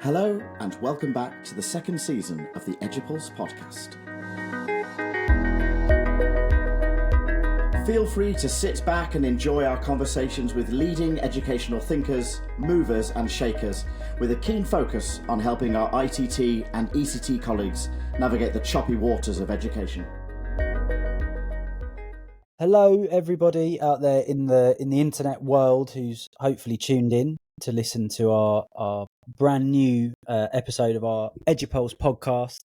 Hello and welcome back to the second season of the EduPulse podcast. Feel free to sit back and enjoy our conversations with leading educational thinkers, movers and shakers, with a keen focus on helping our ITT and ECT colleagues navigate the choppy waters of education. Hello, everybody out there in the internet world who's hopefully tuned in to listen to our brand new episode of our EduPulse podcast.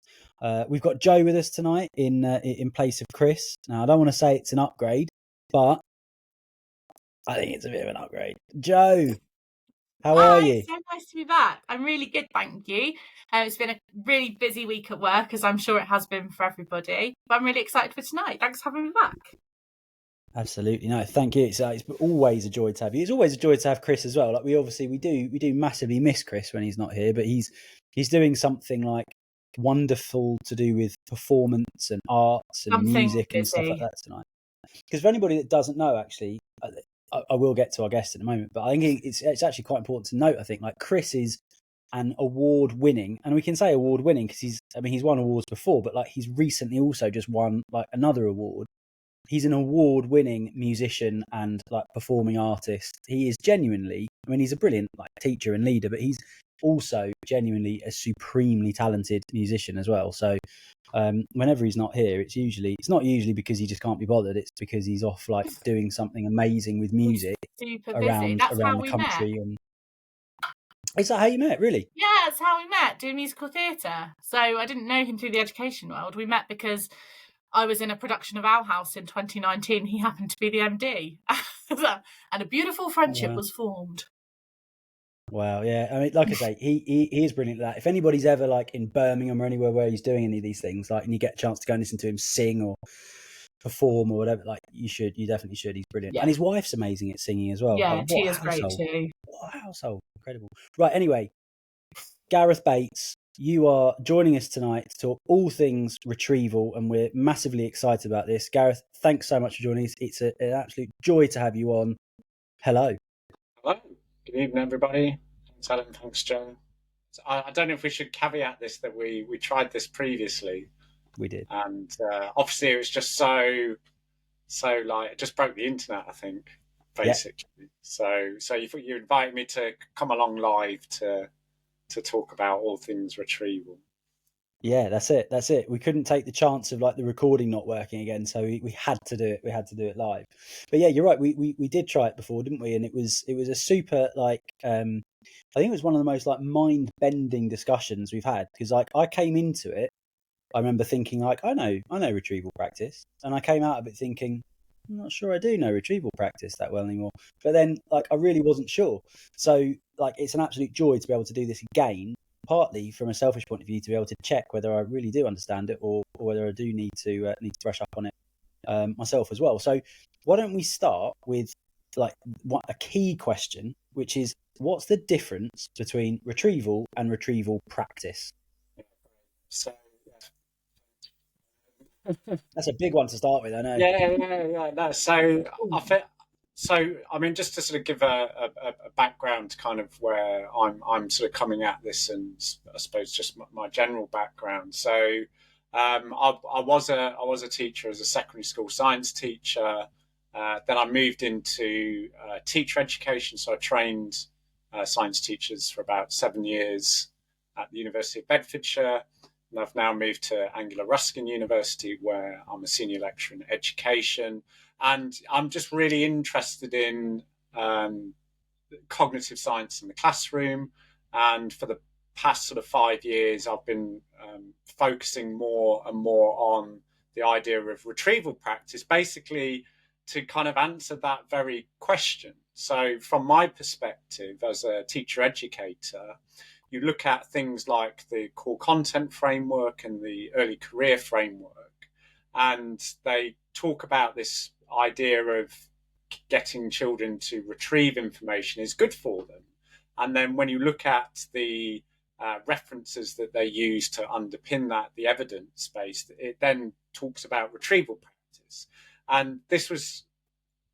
We've got Joe with us tonight in place of Chris. Now, I don't want to say it's an upgrade, but I think it's a bit of an upgrade. Joe, how are you? So nice to be back. I'm really good, thank you. It's been a really busy week at work, as I'm sure it has been for everybody. But I'm really excited for tonight. Thanks for having me back. Absolutely, no, thank you. It's always a joy to have you. It's always a joy to have Chris as well. Like we do massively miss Chris when he's not here, but he's doing something like wonderful to do with performance and arts and music and stuff like that tonight. Because for anybody that doesn't know, actually, I will get to our guest in a moment, but I think it's actually quite important to note. I think like Chris is an award-winning, and we can say award-winning because he's won awards before, but like he's recently also just won like another award. He's an award-winning musician and like performing artist. He is genuinely, he's a brilliant like teacher and leader, but he's also genuinely a supremely talented musician as well. So whenever he's not here, it's not usually because he just can't be bothered. It's because he's off like doing something amazing with music around the country. And is that how you met, really? Yeah, that's how we met, doing musical theatre. So I didn't know him through the education world. We met because I was in a production of Owl House in 2019. He happened to be the MD. And a beautiful friendship was formed. Wow, yeah. Like I say, he is brilliant at that. If anybody's ever like in Birmingham or anywhere where he's doing any of these things, like, and you get a chance to go and listen to him sing or perform or whatever, like you definitely should. He's brilliant. Yeah. And his wife's amazing at singing as well. Yeah, like, she is great too. What a household. Incredible. Right, anyway, Gareth Bates, you are joining us tonight to talk all things retrieval, and we're massively excited about this. Gareth, thanks so much for joining us. It's an absolute joy to have you on. Hello. Hello. Good evening, everybody. Thanks, Alan. Thanks, Joe. I don't know if we should caveat this that we tried this previously. We did. And obviously it was just so like, it just broke the internet, I think, basically. Yeah. So you invited me to come along live to talk about all things retrieval. Yeah, that's it. We couldn't take the chance of like the recording not working again, so we had to do it. We had to do it live. But yeah, you're right. We did try it before, didn't we? And it was a super like I think it was one of the most like mind bending discussions we've had, because like I came into it, I remember thinking like I know retrieval practice, and I came out of it thinking I'm not sure I do know retrieval practice that well anymore. But then like I really wasn't sure. So like it's an absolute joy to be able to do this again, partly from a selfish point of view, to be able to check whether I really do understand it or whether I do need to brush up on it myself as well. So why don't we start with like a key question, which is what's the difference between retrieval and retrieval practice? So that's a big one to start with, I know. Yeah. No, so I mean, just to sort of give a background, kind of where I'm sort of coming at this, and I suppose just my general background. So I was a teacher as a secondary school science teacher. Then I moved into teacher education. So I trained science teachers for about 7 years at the University of Bedfordshire. And I've now moved to Anglia Ruskin University, where I'm a senior lecturer in education. And I'm just really interested in cognitive science in the classroom. And for the past sort of 5 years, I've been focusing more and more on the idea of retrieval practice, basically to kind of answer that very question. So from my perspective as a teacher educator, you look at things like the core content framework and the early career framework, and they talk about this idea of getting children to retrieve information is good for them. And then when you look at the references that they use to underpin that, the evidence based, it then talks about retrieval practice. And this was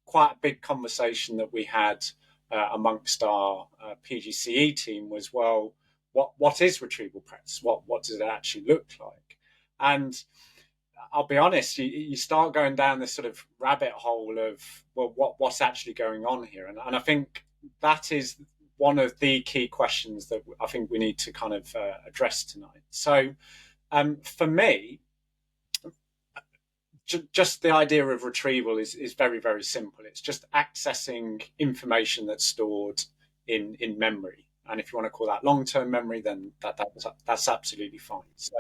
quite a big conversation that we had amongst our PGCE team was, well, what is retrieval practice? What does it actually look like? And I'll be honest, you start going down this sort of rabbit hole of, well, what's actually going on here? And I think that is one of the key questions that I think we need to kind of address tonight. So for me, just the idea of retrieval is very, very simple. It's just accessing information that's stored in memory. And if you want to call that long-term memory, then that's absolutely fine. So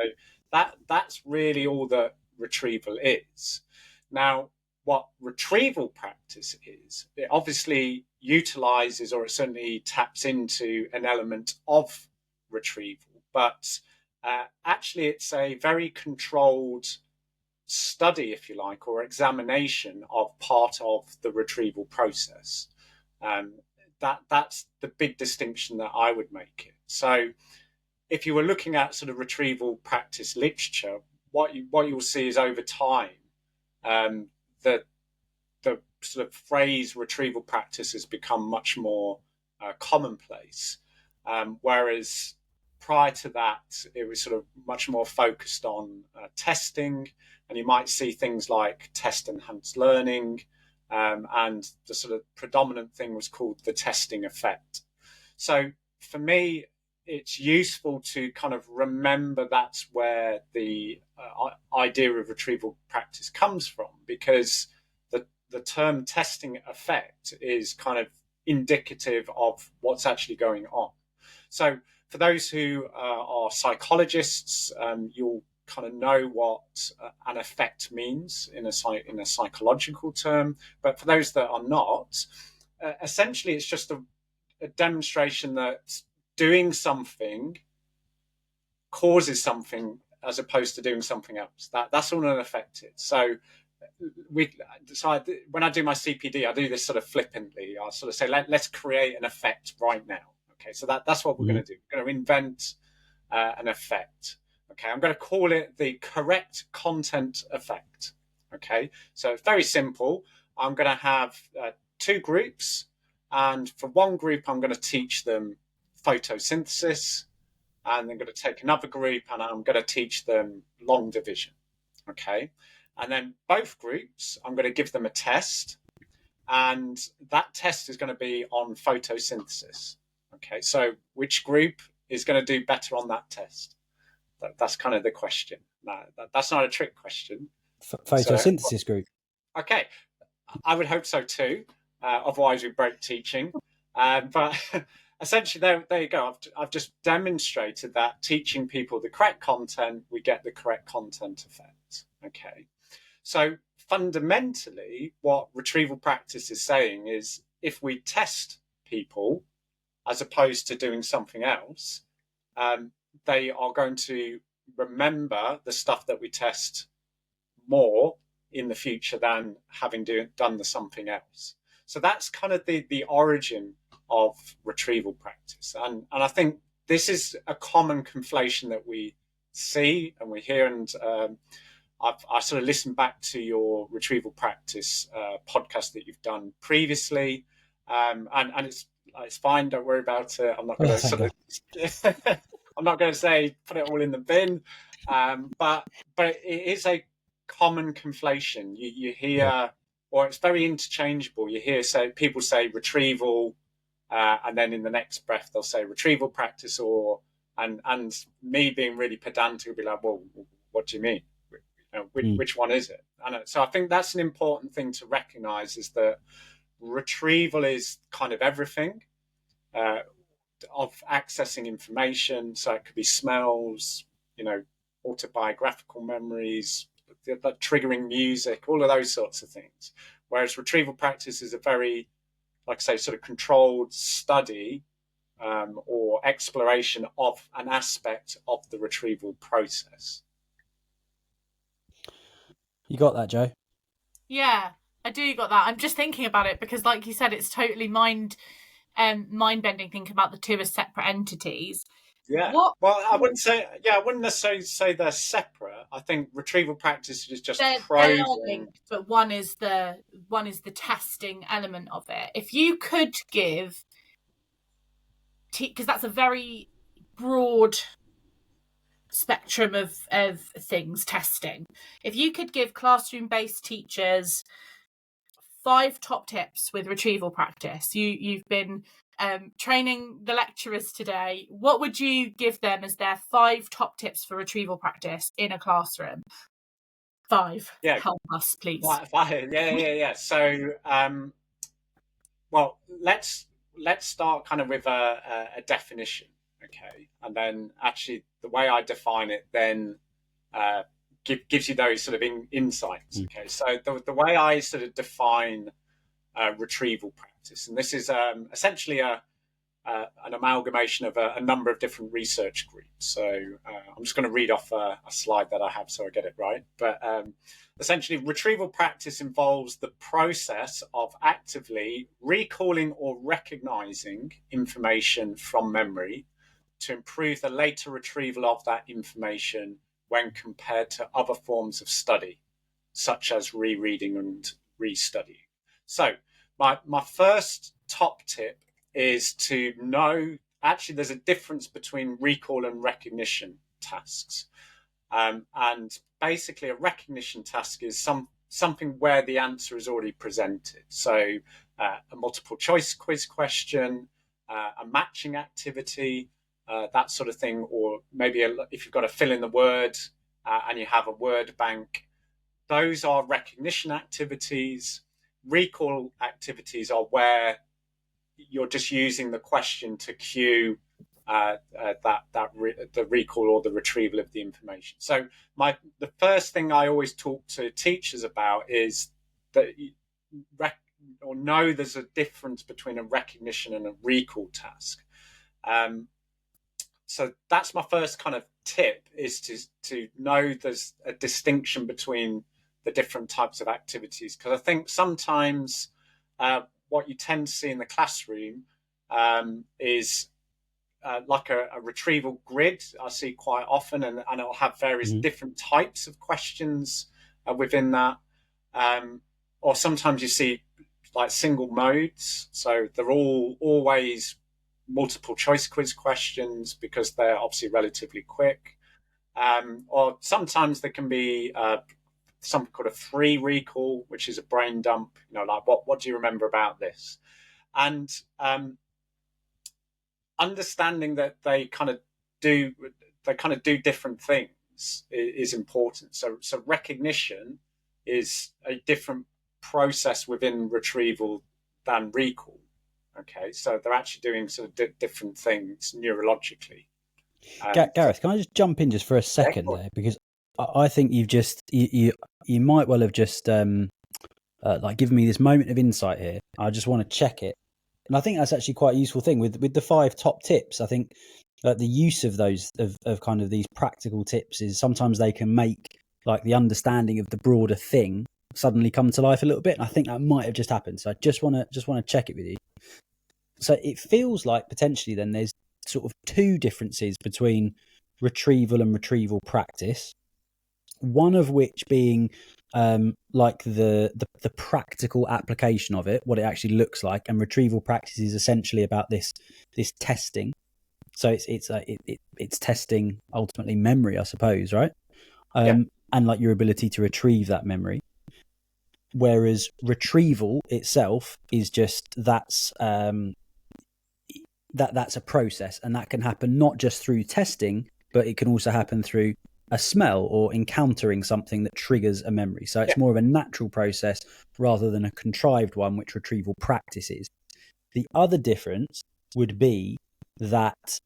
that's really all that retrieval is. Now, what retrieval practice is, it obviously utilizes, or it certainly taps into, an element of retrieval, but actually it's a very controlled study, if you like, or examination of part of the retrieval process. That's the big distinction that I would make it. So if you were looking at sort of retrieval practice literature, what you'll see is over time, the sort of phrase retrieval practice has become much more commonplace, whereas prior to that, it was sort of much more focused on testing, and you might see things like test-enhanced learning, and the sort of predominant thing was called the testing effect. So for me, it's useful to kind of remember that's where the idea of retrieval practice comes from, because the term testing effect is kind of indicative of what's actually going on. So for those who are psychologists, you'll kind of know what an effect means in a psychological term. But for those that are not, essentially it's just a demonstration that doing something causes something as opposed to doing something else. That's all an effect is. So when I do my CPD, I do this sort of flippantly. I sort of say, let's create an effect right now. Okay, so that's what we're going to do. We're going to invent an effect. Okay, I'm going to call it the correct content effect. Okay, so it's very simple. I'm going to have two groups, and for one group, I'm going to teach them photosynthesis, and I'm going to take another group and I'm going to teach them long division. Okay, and then both groups, I'm going to give them a test, and that test is going to be on photosynthesis. Okay, so which group is going to do better on that test? That's kind of the question. No, that's not a trick question. Photosynthesis group. Okay, I would hope so too. Otherwise, we break teaching. But essentially, there you go. I've just demonstrated that teaching people the correct content, we get the correct content effect. Okay, so fundamentally, what retrieval practice is saying is, if we test people as opposed to doing something else, they are going to remember the stuff that we test more in the future than having done the something else. So that's kind of the origin of retrieval practice. And I think this is a common conflation that we see and we hear. And I sort of listened back to your retrieval practice podcast that you've done previously. And it's fine. Don't worry about it. I'm not going to I'm not going to say put it all in the bin. But it is a common conflation. You hear, or it's very interchangeable. You hear people say retrieval, and then in the next breath they'll say retrieval practice, and me being really pedantic will be like, well, what do you mean? Which one is it? So I think that's an important thing to recognise, is that retrieval is kind of everything of accessing information. So it could be smells, autobiographical memories, the triggering music, all of those sorts of things. Whereas retrieval practice is a very, like I say, sort of controlled study or exploration of an aspect of the retrieval process. You got that, Joe? Yeah, I do got that. I'm just thinking about it because, like you said, it's totally mind-bending thinking about the two as separate entities. Yeah. Well, I wouldn't necessarily say they're separate. I think retrieval practice is just probing. They are linked, but one is the testing element of it. If you could give, because that's a very broad spectrum of things testing. If you could give classroom-based teachers 5 top tips with retrieval practice, you've been training the lecturers today, what would you give them as their 5 top tips for retrieval practice in a classroom? 5. Yeah. Help us, please. Yeah. So, well, let's start kind of with a definition, okay? And then actually the way I define it then gives you those sort of insights, okay? So the way I sort of define retrieval practice, and this is essentially an amalgamation of a number of different research groups. So I'm just going to read off a slide that I have so I get it right. But essentially, retrieval practice involves the process of actively recalling or recognizing information from memory to improve the later retrieval of that information when compared to other forms of study, such as rereading and restudying. So my first top tip is to know, actually, there's a difference between recall and recognition tasks. And basically, a recognition task is something where the answer is already presented. So a multiple choice quiz question, a matching activity, that sort of thing, or maybe if you've got to fill in the word and you have a word bank, those are recognition activities. Recall activities are where you're just using the question to cue the recall or the retrieval of the information. So the first thing I always talk to teachers about is that know there's a difference between a recognition and a recall task. So that's my first kind of tip, is to know there's a distinction between the different types of activities, because I think sometimes what you tend to see in the classroom is like a retrieval grid I see quite often, and it'll have various different types of questions within that. Or sometimes you see like single modes, so they're all always multiple choice quiz questions because they're obviously relatively quick. Or sometimes there can be something called a free recall, which is a brain dump, like what do you remember about this? And understanding that they kind of do different things is important. So recognition is a different process within retrieval than recall. Okay, so they're actually doing sort of different things neurologically. Gareth, can I just jump in just for a second there, because I think you've just you might well have just like given me this moment of insight here. I just want to check it, and I think that's actually quite a useful thing with the 5 top tips. I think the use of those of kind of these practical tips is sometimes they can make like the understanding of the broader thing suddenly come to life a little bit, and I think that might have just happened. So I just want to check it with you. So it feels like potentially then there's sort of 2 differences between retrieval and retrieval practice. One of which being like the practical application of it, what it actually looks like, and retrieval practice is essentially about this testing. So it's testing ultimately memory, I suppose, right? And like your ability to retrieve that memory. Whereas retrieval itself is just that's a process, and that can happen not just through testing, but it can also happen through a smell or encountering something that triggers a memory. So it's more of a natural process rather than a contrived one, which retrieval practice is. The other difference would be that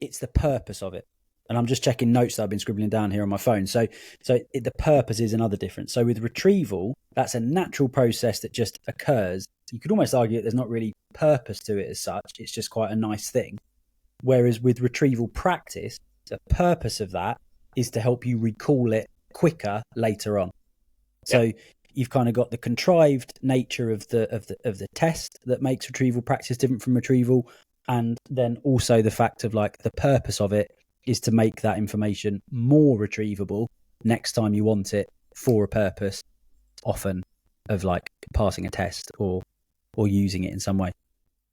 it's the purpose of it. And I'm just checking notes that I've been scribbling down here on my phone. So the purpose is another difference. So with retrieval, that's a natural process that just occurs. You could almost argue that there's not really purpose to it as such. It's just quite a nice thing. Whereas with retrieval practice, the purpose of that is to help you recall it quicker later on. So you've kind of got the contrived nature of the test that makes retrieval practice different from retrieval, and then also the fact of like the purpose of it is to make that information more retrievable next time you want it for a purpose, often of like passing a test or using it in some way.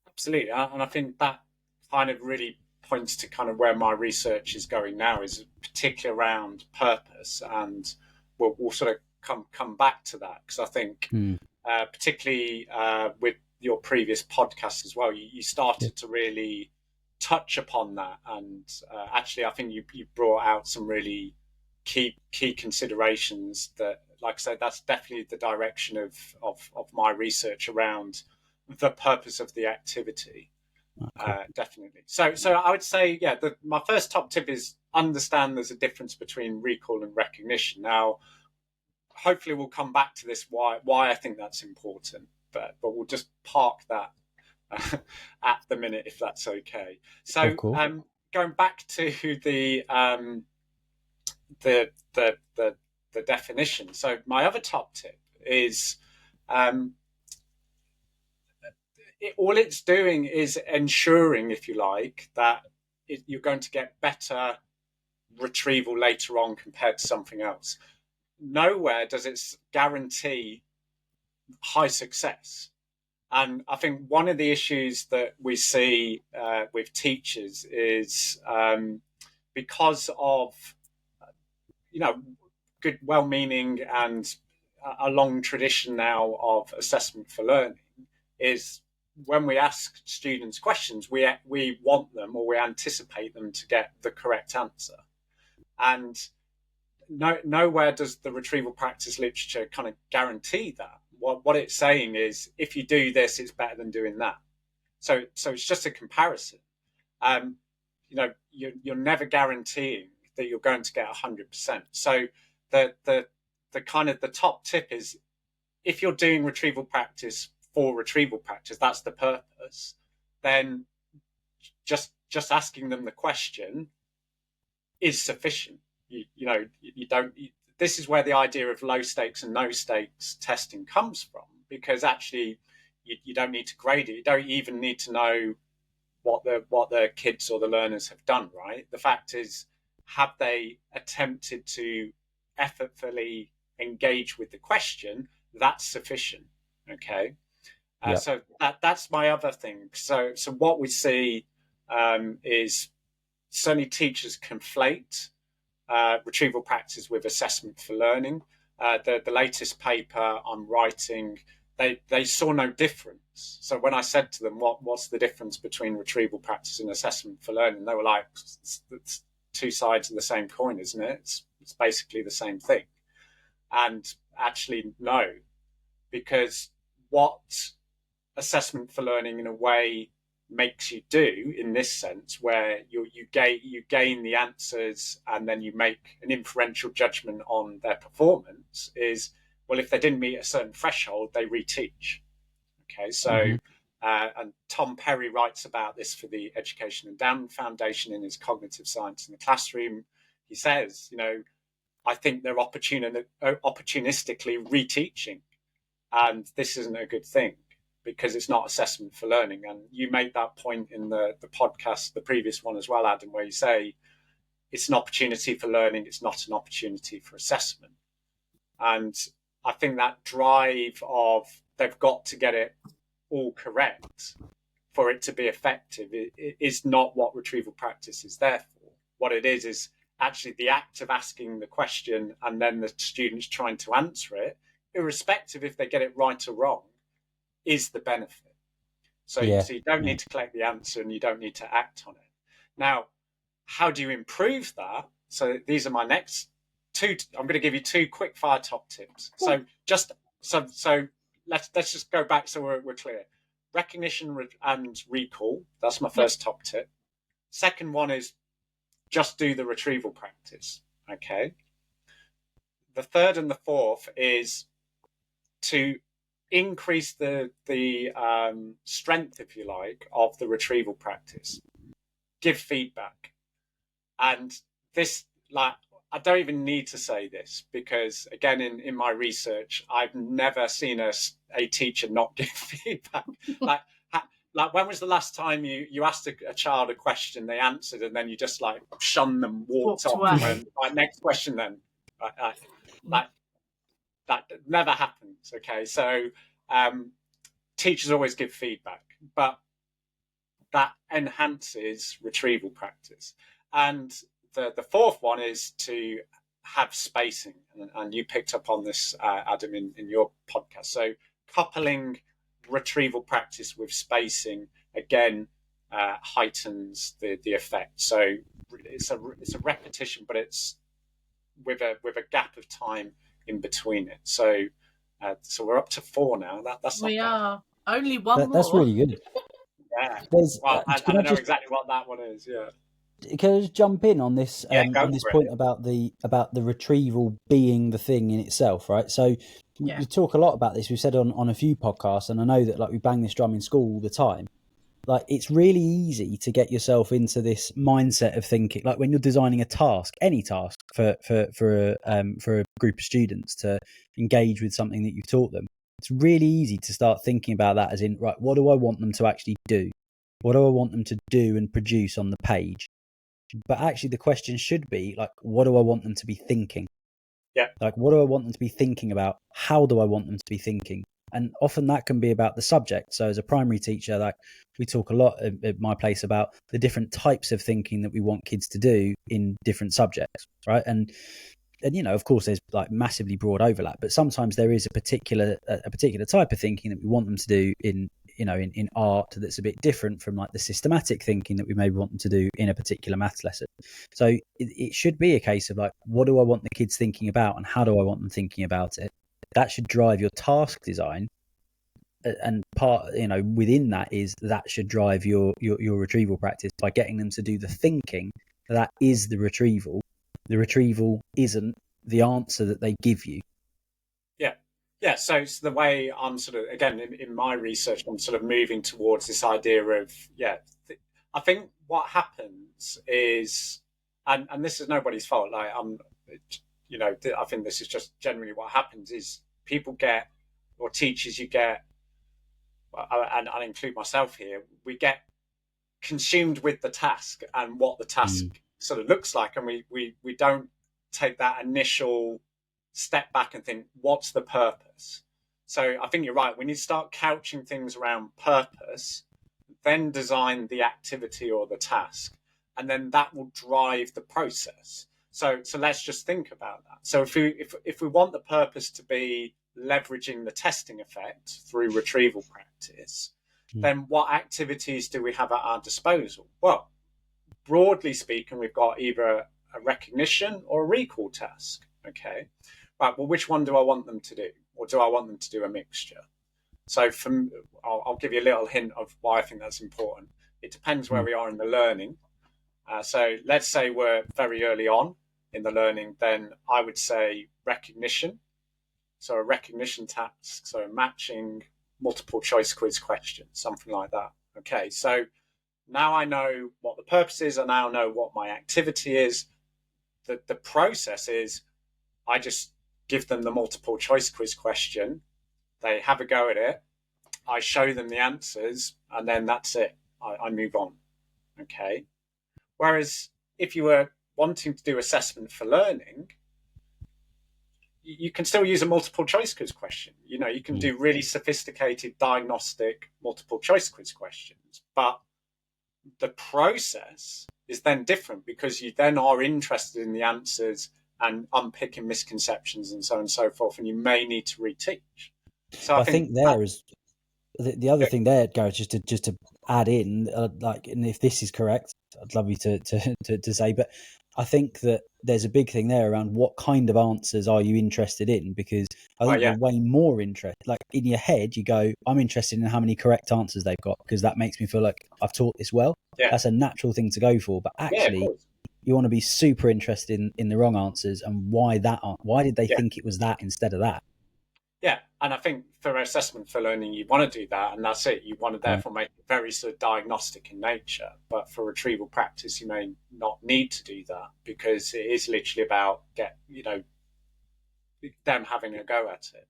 Absolutely, and I think that kind of really points to kind of where my research is going now, is particularly around purpose, and we'll sort of come back to that, because I think particularly with your previous podcast as well, you started to really touch upon that, and actually I think you brought out some really key considerations that, like I said, that's definitely the direction of my research around the purpose of the activity. Definitely. So I would say, my first top tip is understand there's a difference between recall and recognition. Now, hopefully we'll come back to this, why I think that's important, but we'll just park that at the minute, if that's okay. So going back to the definition. So my other top tip is all it's doing is ensuring, if you like, that you're going to get better retrieval later on compared to something else. Nowhere does it guarantee high success. And I think one of the issues that we see with teachers is because of, good, well-meaning and a long tradition now of assessment for learning, is when we ask students questions, we want them, or we anticipate them to get the correct answer. And nowhere does the retrieval practice literature kind of guarantee that. What it's saying is, if you do this, it's better than doing that. So it's just a comparison. You're never guaranteeing that you're going to get 100%. So the kind of the top tip is, if you're doing retrieval practice for retrieval practice, that's the purpose, then just asking them the question is sufficient. You don't. This is where the idea of low stakes and no stakes testing comes from, because actually you don't need to grade it. You don't even need to know what the kids or the learners have done, right? The fact is, have they attempted to effortfully engage with the question? That's sufficient. Okay. So that's my other thing. So what we see is certainly teachers conflate retrieval practice with assessment for learning. The latest paper I'm writing, they saw no difference. So when I said to them, what's the difference between retrieval practice and assessment for learning, they were like, it's two sides of the same coin, isn't it? It's basically the same thing. And actually, no, because what assessment for learning, in a way, makes you do, in this sense, where you gain the answers and then you make an inferential judgment on their performance, is, well, if they didn't meet a certain threshold, they reteach. Okay, so and Tom Perry writes about this for the Education Endowment Foundation in his Cognitive Science in the Classroom. He says, I think they're opportunistically reteaching, and this isn't a good thing, because it's not assessment for learning. And you made that point in the podcast, the previous one as well, Adam, where you say it's an opportunity for learning, it's not an opportunity for assessment. And I think that drive of they've got to get it all correct for it to be effective is not what retrieval practice is there for. What it is actually the act of asking the question and then the students trying to answer it, irrespective if they get it right or wrong, is the benefit. So you don't need to collect the answer, and you don't need to act on it. Now, how do you improve that? So these are my next two. I'm going to give you two quick fire top tips. So let's just go back so we're clear. Recognition and recall. That's my first top tip. Second one is just do the retrieval practice. Okay. The third and the fourth is to increase the strength, if you like, of the retrieval practice. Give feedback. And this, I don't even need to say this, because again, in my research, I've never seen a teacher not give feedback. Like when was the last time you asked a child a question, they answered, and then you just shunned them, walked off, and next question then. That never happens. Okay, so teachers always give feedback, but that enhances retrieval practice. And the fourth one is to have spacing, and you picked up on this, Adam, in your podcast. So coupling retrieval practice with spacing again heightens the effect. So it's a repetition, but it's with a gap of time in between it. So we're up to 4 now. That's not We bad. are only one more. That's really good. Yeah. There's, Well, I can don't know just, exactly what that one is. Yeah. can I just jump in on this Yeah, go on this for it. point about the retrieval being the thing in itself, right? So Yeah. we talk a lot about this. We've said on a few podcasts, and I know that like we bang this drum in school all the time. Like it's really easy to get yourself into this mindset of thinking, like when you're designing a task, any task for a group of students to engage with something that you've taught them. It's really easy to start thinking about that as in, right, what do I want them to actually do? What do I want them to do and produce on the page? But actually the question should be like, what do I want them to be thinking? Yeah. Like, what do I want them to be thinking about? How do I want them to be thinking? And often that can be about the subject. So as a primary teacher, like we talk a lot at my place about the different types of thinking that we want kids to do in different subjects, right? And you know, of course, there's like massively broad overlap, but sometimes there is a particular type of thinking that we want them to do in art that's a bit different from like the systematic thinking that we maybe want them to do in a particular maths lesson. So it should be a case of like, what do I want the kids thinking about and how do I want them thinking about it? That should drive your task design, and part, you know, within that is that should drive your retrieval practice by getting them to do the thinking. That is the retrieval. The retrieval isn't the answer that they give you. Yeah, so it's the way I'm sort of, again, in my research, I'm sort of moving towards this idea of, I think what happens is, and this is nobody's fault, like I think this is just generally what happens is people get, or teachers you get, and I'll include myself here, we get consumed with the task and what the task sort of looks like, and we don't take that initial step back and think, what's the purpose? So I think you're right. We need to start couching things around purpose, then design the activity or the task, and then that will drive the process. So let's just think about that. So if we want the purpose to be leveraging the testing effect through retrieval practice, then what activities do we have at our disposal? Well, broadly speaking, we've got either a recognition or a recall task. Okay. Right, well, which one do I want them to do? Or do I want them to do a mixture? So I'll give you a little hint of why I think that's important. It depends where we are in the learning. So let's say we're very early on in the learning, then I would say recognition. So a recognition task, so matching multiple choice quiz questions, something like that. Okay, so now I know what the purpose is, I now know what my activity is. The process is I just give them the multiple choice quiz question. They have a go at it. I show them the answers, and then that's it. I move on. Okay. Whereas if you were wanting to do assessment for learning, you can still use a multiple choice quiz question. You know, you can do really sophisticated diagnostic multiple choice quiz questions, but the process is then different because you then are interested in the answers and unpicking misconceptions and so on and so forth, and you may need to reteach. So I think there is the other thing there, Gareth, just to add in, and if this is correct, I'd love you to say, but I think that there's a big thing there around what kind of answers are you interested in, because I think you're way more interested. Like in your head, you go, I'm interested in how many correct answers they've got because that makes me feel like I've taught this well. Yeah. That's a natural thing to go for, but actually. You want to be super interested in the wrong answers and why did they think it was that instead of that? Yeah, and I think for assessment for learning, you want to do that, and that's it. You want to therefore make it very sort of diagnostic in nature. But for retrieval practice, you may not need to do that because it is literally about them having a go at it.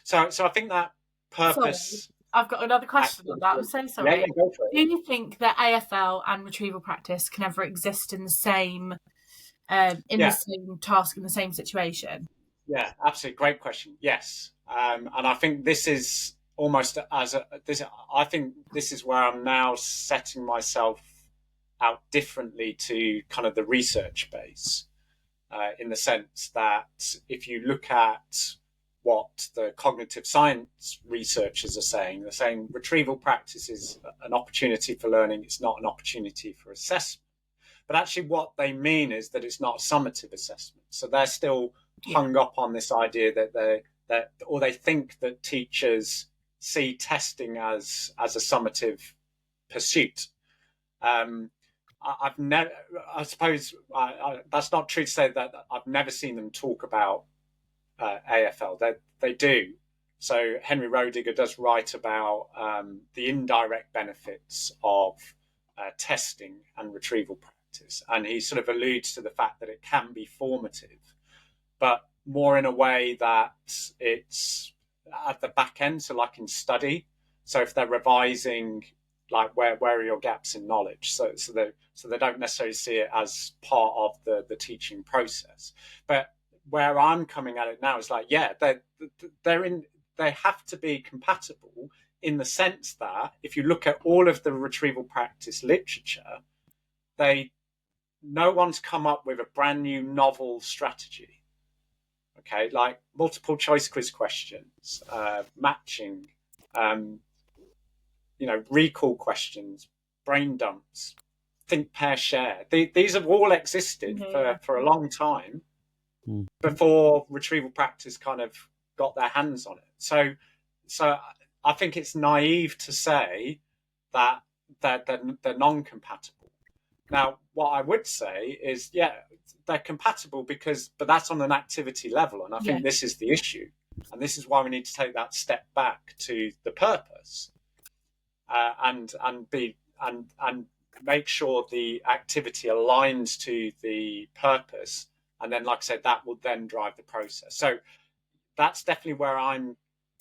So I think that purpose. Sorry, I've got another question on that. I'm so sorry. Yeah, go for it. Do you think that AFL and retrieval practice can ever exist in the same the same task, in the same situation? Yeah, absolutely. Great question. Yes. And I think this is almost as this. I think this is where I'm now setting myself out differently to kind of the research base, in the sense that if you look at what the cognitive science researchers are saying, they're saying retrieval practice is an opportunity for learning. It's not an opportunity for assessment. But actually what they mean is that it's not a summative assessment. So they're still hung up on this idea that they think that teachers see testing as a summative pursuit. I've never, I suppose that's not true to say that I've never seen them talk about AFL. They do. So Henry Roediger does write about the indirect benefits of testing and retrieval practice, and he sort of alludes to the fact that it can be formative, but more in a way that it's at the back end, so like in study. So if they're revising, like where are your gaps in knowledge? So they don't necessarily see it as part of the teaching process. But where I'm coming at it now is like, yeah, they have to be compatible, in the sense that if you look at all of the retrieval practice literature, no one's come up with a brand new novel strategy. Okay, like multiple choice quiz questions, matching, recall questions, brain dumps, think, pair, share. These have all existed for a long time before retrieval practice kind of got their hands on it. So I think it's naive to say that they're non-compatible. Now, what I would say is, yeah, they're compatible but that's on an activity level, and I think this is the issue, and this is why we need to take that step back to the purpose, and make sure the activity aligns to the purpose, and then, like I said, that will then drive the process. So that's definitely where I'm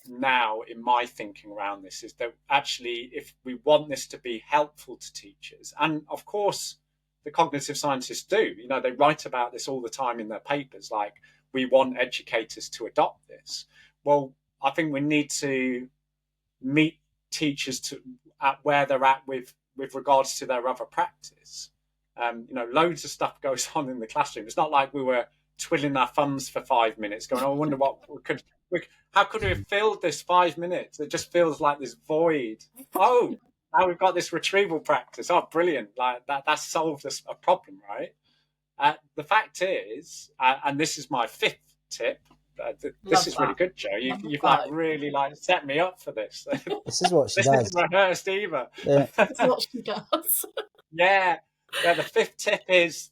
now in my thinking around this, is that actually, if we want this to be helpful to teachers, and of course the cognitive scientists do, they write about this all the time in their papers, like, we want educators to adopt this. Well, I think we need to meet teachers at where they're at with regards to their other practice. Loads of stuff goes on in the classroom. It's not like we were twiddling our thumbs for 5 minutes going, oh, I wonder how could we have filled this 5 minutes? It just feels like this void. Oh, now we've got this retrieval practice. Oh, brilliant. Like that solved a problem, right? The fact is, and this is my fifth tip, this is really good, Joe. You've like really like set me up for this. This is what she does. This isn't rehearsed either. Yeah. That's what she does. Yeah. The fifth tip is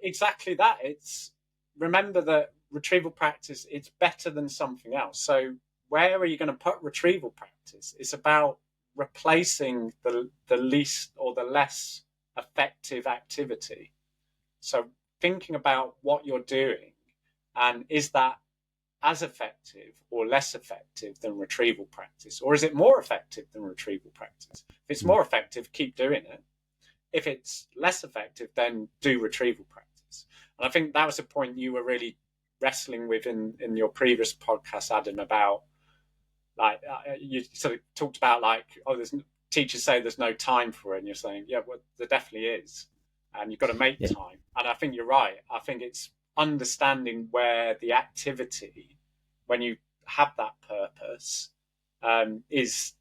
exactly that. It's remember that retrieval practice, it's better than something else. So where are you going to put retrieval practice? It's about replacing the least or the less effective activity. So thinking about what you're doing, and is that as effective or less effective than retrieval practice, or is it more effective than retrieval practice? If it's more effective, keep doing it. If it's less effective, then do retrieval practice. And I think that was a point you were really wrestling with in your previous podcast, Adam, about like you sort of talked about like, oh, teachers say there's no time for it, and you're saying, yeah, well, there definitely is, and you've got to make time. And I think you're right. I think it's understanding where the activity, when you have that purpose, is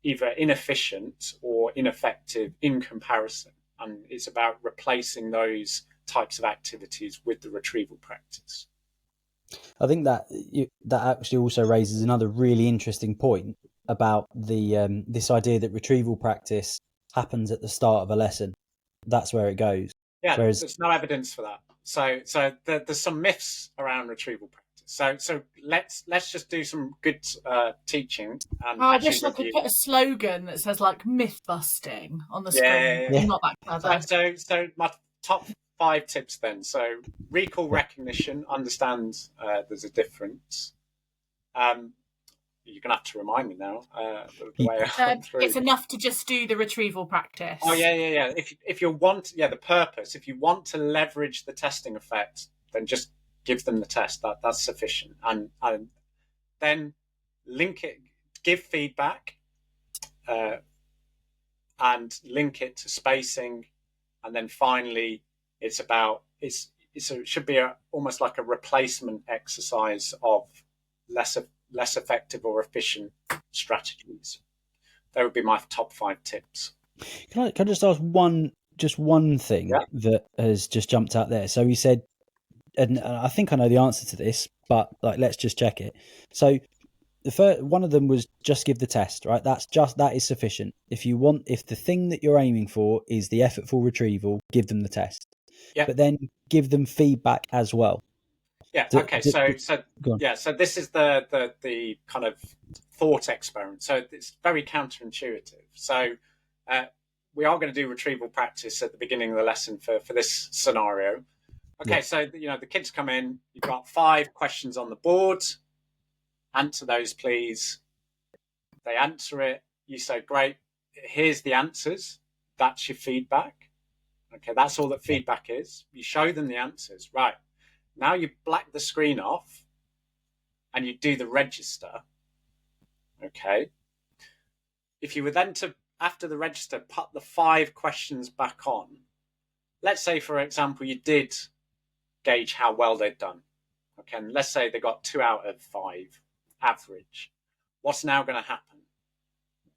either inefficient or ineffective in comparison, and it's about replacing those types of activities with the retrieval practice. I think that actually also raises another really interesting point about the this idea that retrieval practice happens at the start of a lesson. That's where it goes. Yeah, there's no evidence for that. So there's some myths around retrieval practice. So let's just do some good teaching. And I wish I could put a slogan that says like myth busting on the screen. Yeah. Not that clever. So my top 5 tips then. So recall recognition, understand there's a difference. You're gonna have to remind me now. The way it's enough to just do the retrieval practice. Oh yeah. If you want, the purpose. If you want to leverage the testing effect, then just give them the test. That's sufficient. And then link it. give feedback and link it to spacing, and then finally it should be almost like a replacement exercise of less effective or efficient strategies. They would be my top 5 tips. Can I just ask one thing that has just jumped out there? So you said, and I think I know the answer to this, but let's just check it. So the first one of them was just give the test, right? That is sufficient. If the thing that you're aiming for is the effortful retrieval, give them the test. Yeah. But then give them feedback as well. Yeah. Okay. So this is the kind of thought experiment. So it's very counterintuitive. So we are going to do retrieval practice at the beginning of the lesson for this scenario. Okay. Yeah. So the kids come in. You've got 5 questions on the board. Answer those, please. They answer it. You say, great. Here's the answers. That's your feedback. Okay. That's all that feedback is. You show them the answers. Right. Now you black the screen off and you do the register. Okay. If you were then to, after the register, put the 5 questions back on, let's say, for example, you did gauge how well they'd done. Okay. And let's say they got 2 out of 5 average. What's now going to happen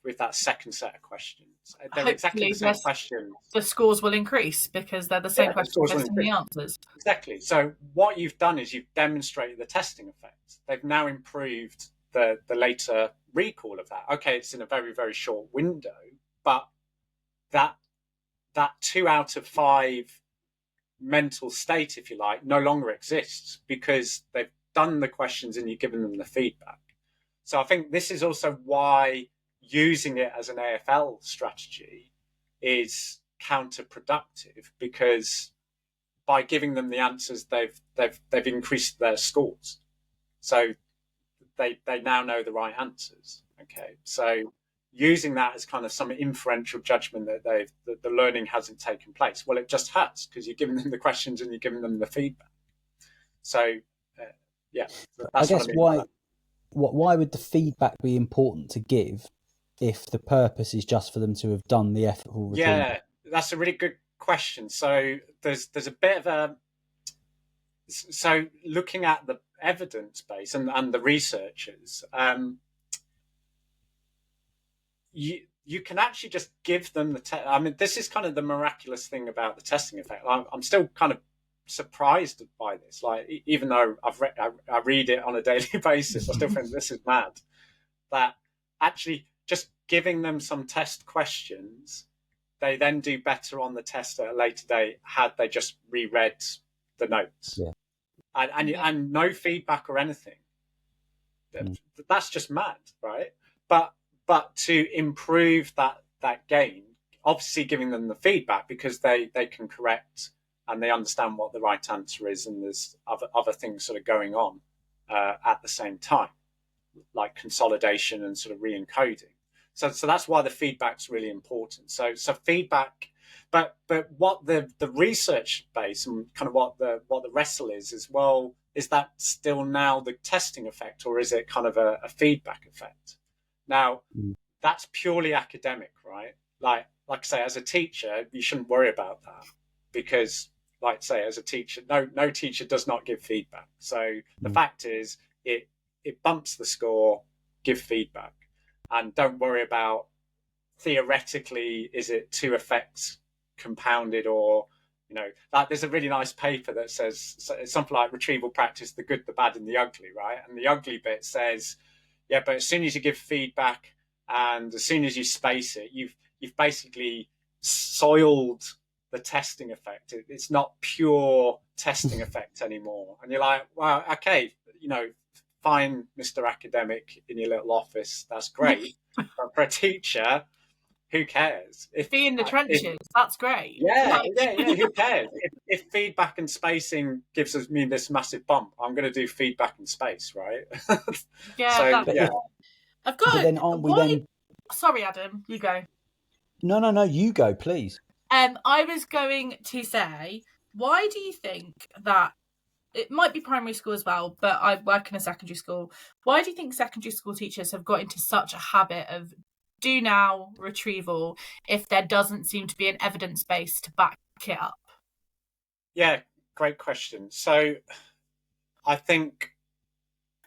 with that second set of questions? They're hopefully exactly the same questions. The scores will increase because they're the same questions based on the answers. Exactly. So what you've done is you've demonstrated the testing effect. They've now improved the later recall of that. Okay, it's in a very, very short window, but that 2 out of 5 mental state, if you like, no longer exists because they've done the questions and you've given them the feedback. So I think this is also why using it as an AFL strategy is counterproductive, because by giving them the answers, they've increased their scores. So they now know the right answers. Okay, so using that as kind of some inferential judgment that the learning hasn't taken place. Well, it just has, because you're giving them the questions and you're giving them the feedback. So that's I guess why would the feedback be important to give if the purpose is just for them to have done the effortful retrieval? Yeah, that's a really good question. So there's a bit of a, so looking at the evidence base and the researchers, you can actually just give them the test. I mean, this is kind of the miraculous thing about the testing effect. I'm still kind of surprised by this. Like, even though I read it on a daily basis, I still think this is mad. That actually just giving them some test questions, they then do better on the test at a later date had they just reread the notes. Yeah. And no feedback or anything. That's just mad, right? But to improve that gain, obviously giving them the feedback, because they can correct and they understand what the right answer is, and there's other things sort of going on at the same time, like consolidation and sort of re-encoding. So that's why the feedback's really important. So feedback, but what the research base and kind of what the wrestle is as well, is that still now the testing effect, or is it kind of a feedback effect? Now, that's purely academic, right? Like I say, as a teacher, you shouldn't worry about that, because, like I say, as a teacher, no teacher does not give feedback. So the fact is, it bumps the score, give feedback, and don't worry about, theoretically, is it 2 effects compounded, or, like, there's a really nice paper that says something like retrieval practice, the good, the bad, and the ugly, right? And the ugly bit says, yeah, but as soon as you give feedback and as soon as you space it, you've basically soiled the testing effect. It's not pure testing effect anymore. And you're like, well, okay, fine, Mr. Academic in your little office, that's great. But for a teacher, who cares? Be in the trenches, that's great. Yeah, who cares? If feedback and spacing gives me this massive bump, I'm going to do feedback and space, right? Yeah. I've got. But then aren't we then? Sorry, Adam, you go. No, you go, please. I was going to say, why do you think that it might be primary school as well, but I work in a secondary school. Why do you think secondary school teachers have got into such a habit of do now retrieval if there doesn't seem to be an evidence base to back it up? Yeah, great question. So I think,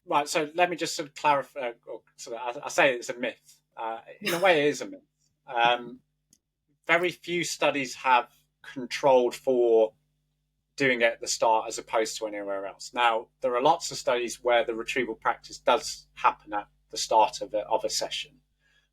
right, so let me just sort of clarify, or sort of, I say it's a myth. In a way, it is a myth. Very few studies have controlled for doing it at the start as opposed to anywhere else. Now, there are lots of studies where the retrieval practice does happen at the start of a session,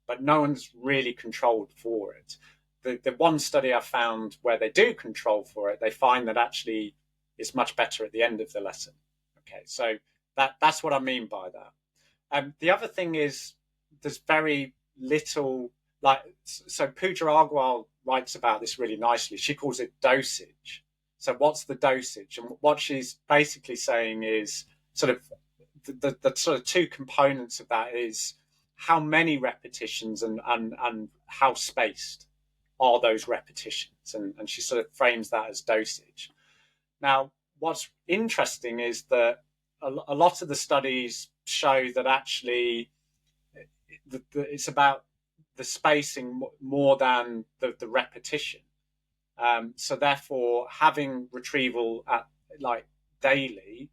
but no one's really controlled for it. The one study I found where they do control for it, they find that actually it's much better at the end of the lesson. Okay, so that's what I mean by that. The other thing is there's very little, like, so Pooja Agrawal writes about this really nicely. She calls it dosage. So what's the dosage? And what she's basically saying is sort of the sort of two components of that is how many repetitions and how spaced are those repetitions. And she sort of frames that as dosage. Now, what's interesting is that a lot of the studies show that actually it's about the spacing more than the repetition. So therefore, having retrieval at like daily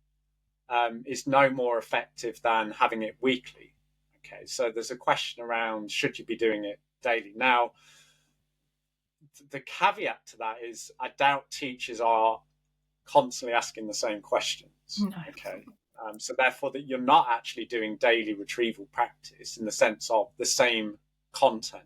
is no more effective than having it weekly. Okay, so there's a question around should you be doing it daily? Now, the caveat to that is I doubt teachers are constantly asking the same questions. No. Okay, so therefore that you're not actually doing daily retrieval practice in the sense of the same content.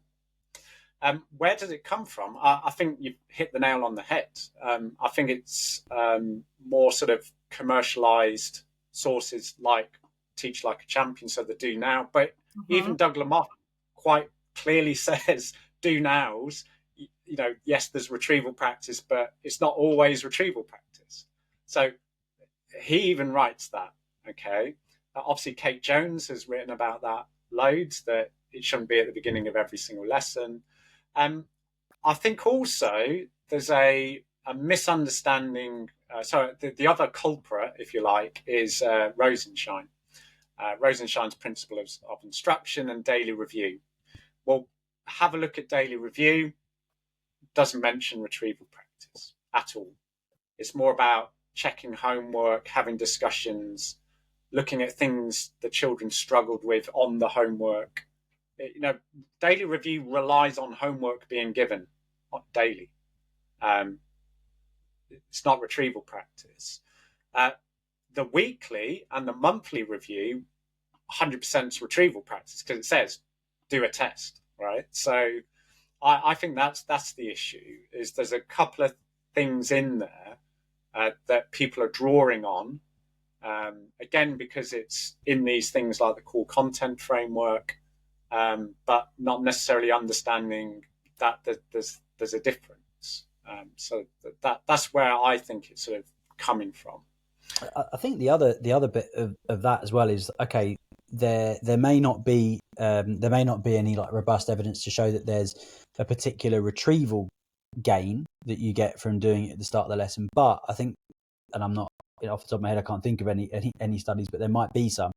Where does it come from? I think you've hit the nail on the head. I think it's more sort of commercialized sources like Teach Like a Champion, so the do now. But even Doug Lamont quite clearly says do nows. You know, yes, there's retrieval practice, but it's not always retrieval practice. So he even writes that. Okay, obviously Kate Jones has written about that loads, that it shouldn't be at the beginning of every single lesson. I think also there's a misunderstanding. So the other culprit, if you like, is Rosenshine. Rosenshine's principle of instruction and daily review. Well, have a look at daily review. Doesn't mention retrieval practice at all. It's more about checking homework, having discussions, looking at things the children struggled with on the homework. You know, daily review relies on homework being given daily. It's not retrieval practice. The weekly and the monthly review, 100% is retrieval practice because it says do a test, right? So I think that's the issue. Is there's a couple of things in there that people are drawing on. Again, because it's in these things like the core content framework. But not necessarily understanding that there's a difference. So that's where I think it's sort of coming from. I think the other bit of that as well is, okay, there may not be any like robust evidence to show that there's a particular retrieval gain that you get from doing it at the start of the lesson. But I think, and I'm not, off the top of my head, I can't think of any studies, but there might be some.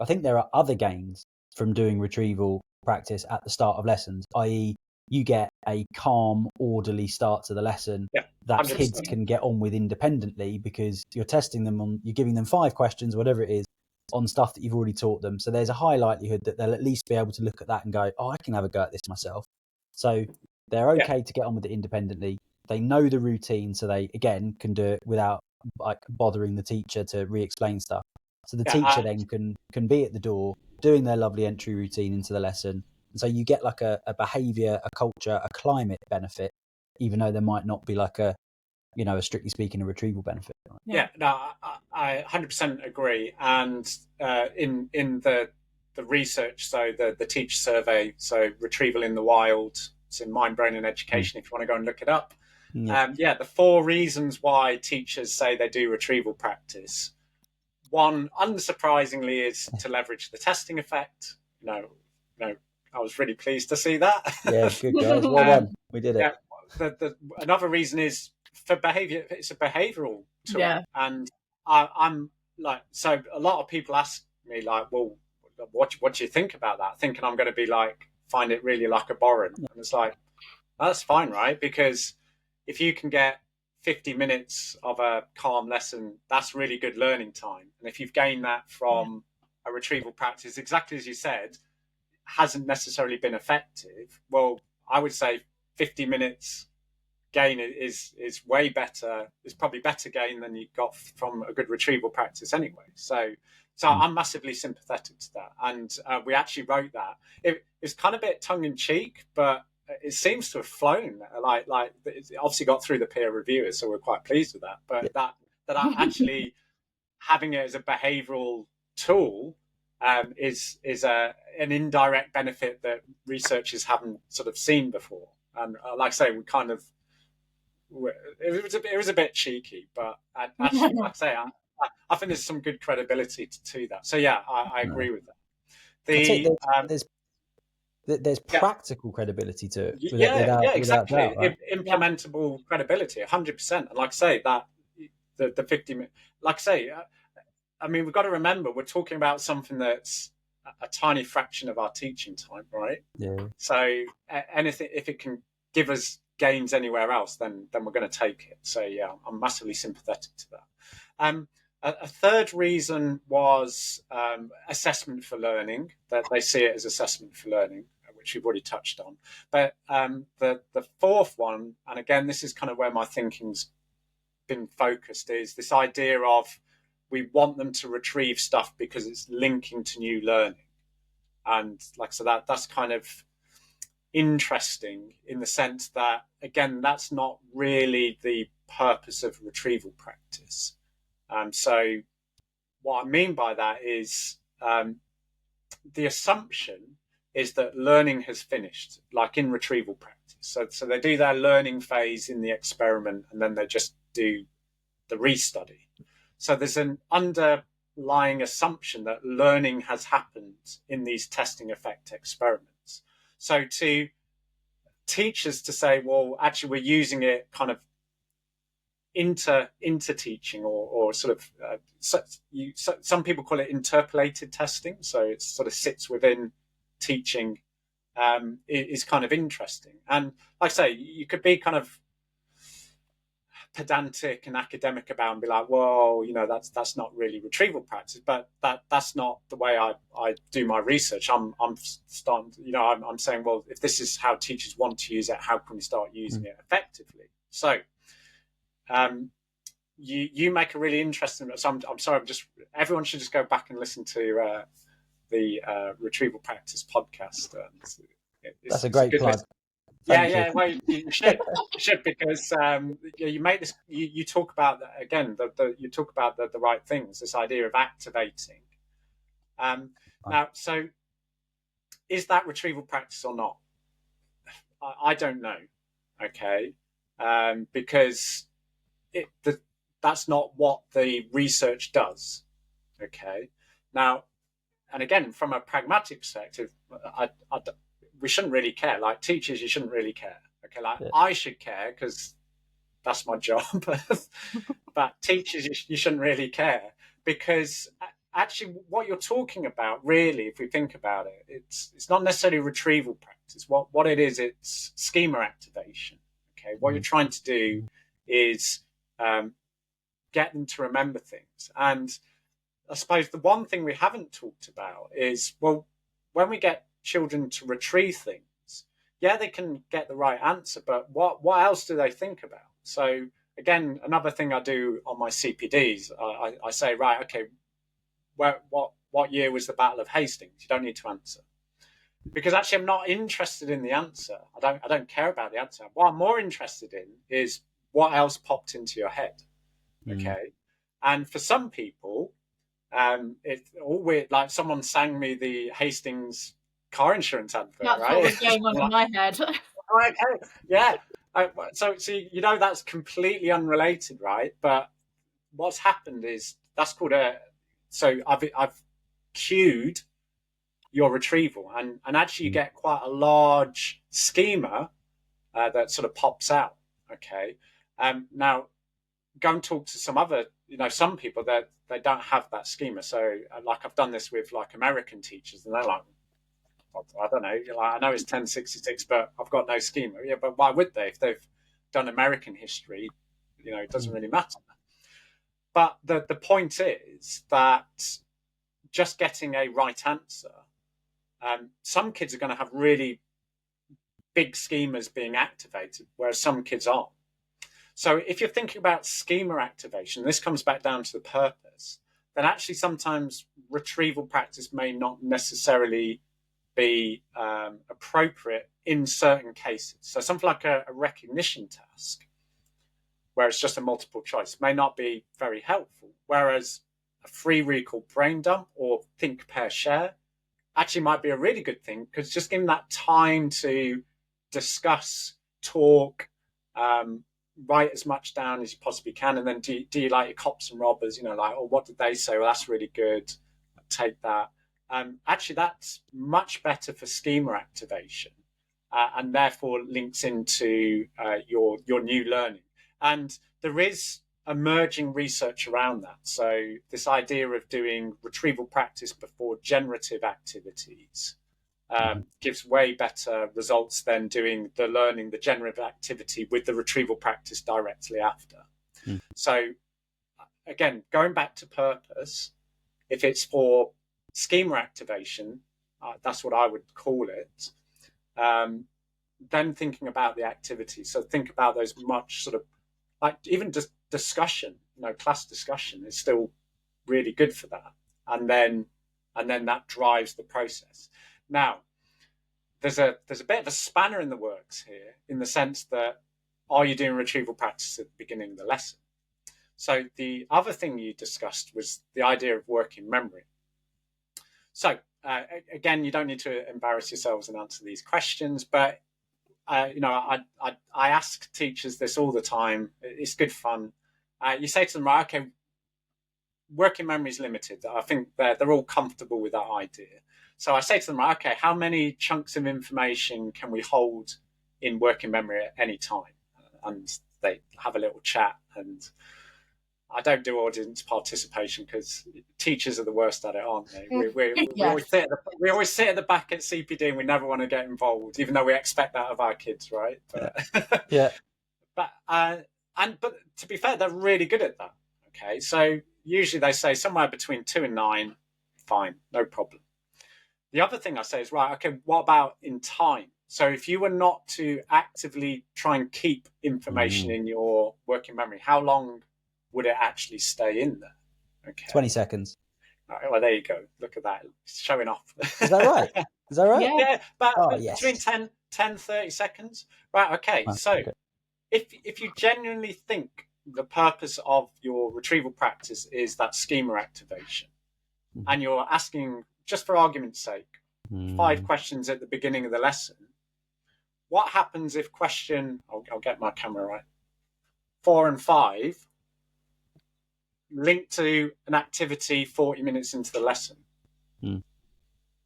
I think there are other gains from doing retrieval practice at the start of lessons, i.e. you get a calm, orderly start to the lesson that 100%. kids can get on with independently, because you're testing them on, you're giving them 5 questions, whatever it is, on stuff that you've already taught them. So there's a high likelihood that they'll at least be able to look at that and go, oh, I can have a go at this myself. So they're okay to get on with it independently. They know the routine, so they, again, can do it without like bothering the teacher to re-explain stuff. So the teacher then can be at the door doing their lovely entry routine into the lesson. And so you get like a behaviour, a culture, a climate benefit, even though there might not be like a strictly speaking, a retrieval benefit. Yeah, no, I 100% agree. And in the research, so the teacher survey, so Retrieval in the Wild, it's in Mind, Brain and Education, if you want to go and look it up. The 4 reasons why teachers say they do retrieval practice. One, unsurprisingly, is to leverage the testing effect. No, I was really pleased to see that. Yeah, good guys. Well done. We did it. Yeah, another reason is for behaviour. It's a behavioural tool, and I'm like, so a lot of people ask me like, well, what do you think about that? Thinking I'm going to be like, find it really like abhorrent. And it's like, that's fine, right? Because if you can get 50 minutes of a calm lesson, that's really good learning time. And if you've gained that from a retrieval practice, exactly as you said, hasn't necessarily been effective, well, I would say 50 minutes gain is way better, is probably better gain than you got from a good retrieval practice anyway. So I'm massively sympathetic to that. And we actually wrote that. It's kind of a bit tongue in cheek, but it seems to have flown. Like it obviously got through the peer reviewers, so we're quite pleased with that. But that actually having it as a behavioural tool is an indirect benefit that researchers haven't sort of seen before. And like I say, we kind of, it was a bit cheeky, but actually, like I say, I think there's some good credibility to that. So yeah, I agree with that. There's practical credibility to it. Yeah, exactly. Without doubt, right? Implementable credibility, 100%. And like I say, that the 50 minutes, like I say, I mean, we've got to remember we're talking about something that's a tiny fraction of our teaching time, right? Yeah. So anything, if it can give us gains anywhere else, then we're going to take it. So yeah, I'm massively sympathetic to that. A third reason was assessment for learning, that they see it as assessment for learning, which we've already touched on. But the fourth one, and again, this is kind of where my thinking's been focused, is this idea of we want them to retrieve stuff because it's linking to new learning. And like so that's kind of interesting in the sense that, again, that's not really the purpose of retrieval practice. So what I mean by that is the assumption is that learning has finished, like in retrieval practice. So they do their learning phase in the experiment and then they just do the restudy. So there's an underlying assumption that learning has happened in these testing effect experiments. So to teachers to say, well, actually, we're using it kind of into teaching or sort of some people call it interpolated testing. So it sort of sits within teaching is kind of interesting. And like I say, you could be kind of pedantic and academic about and be like, well, you know, that's not really retrieval practice, but that's not the way I do my research. I'm starting, you know, I'm saying, well, if this is how teachers want to use it, how can we start using it effectively? So you make a really interesting, so I'm sorry, everyone should just go back and listen to the Retrieval Practice podcast. That's a great plug. Yeah, well, you should because you make this. You talk about again. You talk about the right things. This idea of activating. Now, so is that retrieval practice or not? I don't know. Okay, because that's not what the research does. Okay, now, and again, from a pragmatic perspective, we shouldn't really care. Like teachers, you shouldn't really care. Okay, like I should care because that's my job. But teachers, you shouldn't really care because actually, what you're talking about, really, if we think about it, it's not necessarily retrieval practice. What it is, it's schema activation. Okay, what you're trying to do is get them to remember things. And I suppose the one thing we haven't talked about is, well, when we get children to retrieve things, yeah, they can get the right answer, but what else do they think about? So again, another thing I do on my CPDs, I say, right, okay, what year was the Battle of Hastings? You don't need to answer, because actually I'm not interested in the answer. I don't care about the answer. What I'm more interested in is what else popped into your head. Okay, and for some people, it's all weird. Like someone sang me the Hastings car insurance advert. That's right? what was going on in my head. Okay, yeah. So you know that's completely unrelated, right? But what's happened is that's called so I've cued your retrieval, and actually you get quite a large schema that sort of pops out. Okay, now go and talk to some other, some people that they don't have that schema. So like I've done this with like American teachers, and they're like, I don't know, I know it's 1066, but I've got no schema. Yeah, but why would they? If they've done American history, it doesn't really matter. But the point is that just getting a right answer, some kids are going to have really big schemas being activated, whereas some kids aren't. So if you're thinking about schema activation, this comes back down to the purpose, then actually sometimes retrieval practice may not necessarily be appropriate in certain cases. So something like a recognition task, where it's just a multiple choice, may not be very helpful, whereas a free recall brain dump or think, pair, share actually might be a really good thing, because just giving that time to discuss, talk, write as much down as you possibly can, and then do you like your cops and robbers, like, oh, what did they say? Well, that's really good, take that. Actually, that's much better for schema activation, and therefore links into your new learning. And there is emerging research around that. So this idea of doing retrieval practice before generative activities gives way better results than doing the generative activity with the retrieval practice directly after. So again, going back to purpose, if it's for schema activation, that's what I would call it, then thinking about the activity. So think about those much sort of, like, even just discussion, class discussion is still really good for that. And then that drives the process. Now, there's a bit of a spanner in the works here, in the sense that, are you doing retrieval practice at the beginning of the lesson? So the other thing you discussed was the idea of working memory. So again, you don't need to embarrass yourselves and answer these questions, but I ask teachers this all the time. It's good fun. You say to them, right, okay, working memory is limited. I think they're all comfortable with that idea. So I say to them, right, okay, how many chunks of information can we hold in working memory at any time? And they have a little chat, and I don't do audience participation because teachers are the worst at it, aren't they? We always sit at the back at CPD, and we never want to get involved, even though we expect that of our kids, right? But, yeah. But to be fair, they're really good at that. Okay, so usually they say somewhere between 2 and 9, fine, no problem. The other thing I say is, right, okay, what about in time? So if you were not to actively try and keep information in your working memory, how long would it actually stay in there? Okay, 20 seconds. Right, well, there you go. Look at that. Showing off. Is that right? Is that right? Yeah. But yes. between 10, 30 seconds. Right, okay. So if you genuinely think the purpose of your retrieval practice is that schema activation, and you're asking, just for argument's sake, 5 questions at the beginning of the lesson, what happens if I'll get my camera right, 4 and 5 linked to an activity 40 minutes into the lesson?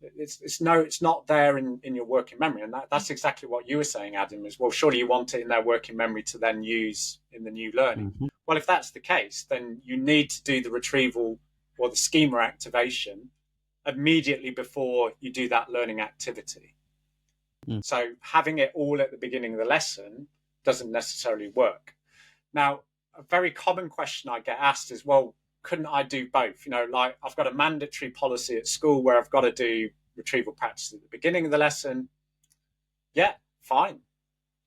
It's not there in your working memory. And that's exactly what you were saying, Adam, is, well, surely you want it in their working memory to then use in the new learning. Well, if that's the case, then you need to do the retrieval or the schema activation immediately before you do that learning activity. So having it all at the beginning of the lesson doesn't necessarily work. Now, a very common question I get asked is, well, couldn't I do both? Like, I've got a mandatory policy at school where I've got to do retrieval practice at the beginning of the lesson. Yeah, fine.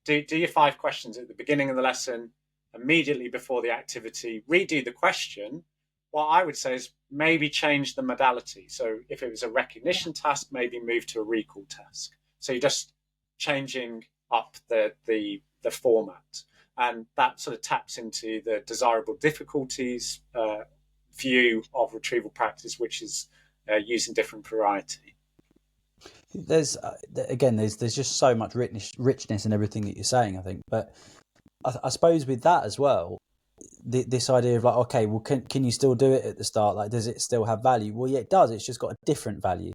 Do your 5 questions at the beginning of the lesson, immediately before the activity, redo the question. What I would say is maybe change the modality. So if it was a recognition task, maybe move to a recall task. So you're just changing up the format. And that sort of taps into the desirable difficulties view of retrieval practice, which is using different variety. There's just so much richness in everything that you're saying, I think. But I suppose with that as well, this idea of like, okay, well, can you still do it at the start? Like, does it still have value? Well, yeah, it does. It's just got a different value.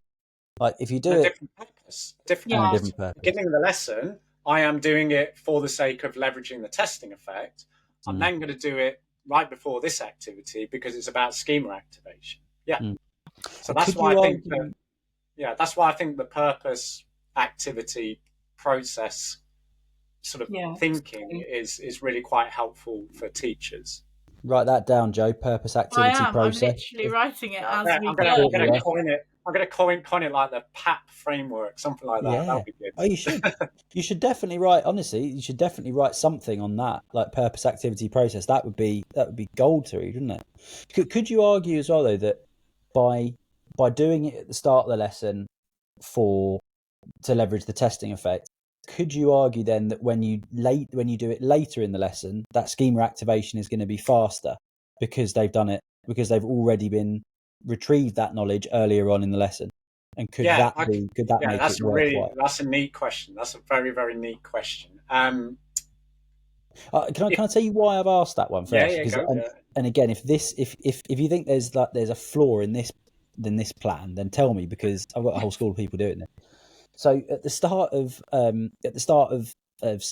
Like, if you do it, different purpose. Different purpose. Beginning of the lesson, I am doing it for the sake of leveraging the testing effect. I'm then going to do it right before this activity because it's about schema activation. Yeah. Mm. So that's Could why you I think argue- that's why I think the purpose activity process sort of Yeah. thinking is really quite helpful for teachers. Write that down, Joe. Purpose I activity am. I'm process. literally writing it as we I'm go. gonna coin it. I'm gonna coin it like the PAP framework, something like that. Yeah. That'll be good. Oh, you should. You should definitely write. Honestly, you should definitely write something on that, like purpose activity process. That would be gold to read, wouldn't it? Could you argue as well though that by doing it at the start of the lesson to leverage the testing effect, could you argue then that when you do it later in the lesson, that schema activation is going to be faster because they've already been retrieved that knowledge earlier on in the lesson? And could that make it worthwhile? That's a neat question. That's a very, very neat question. Can I tell you why I've asked that one first? And again, if you think there's a flaw in this plan, then tell me, because I've got a whole school of people doing it. So at the start of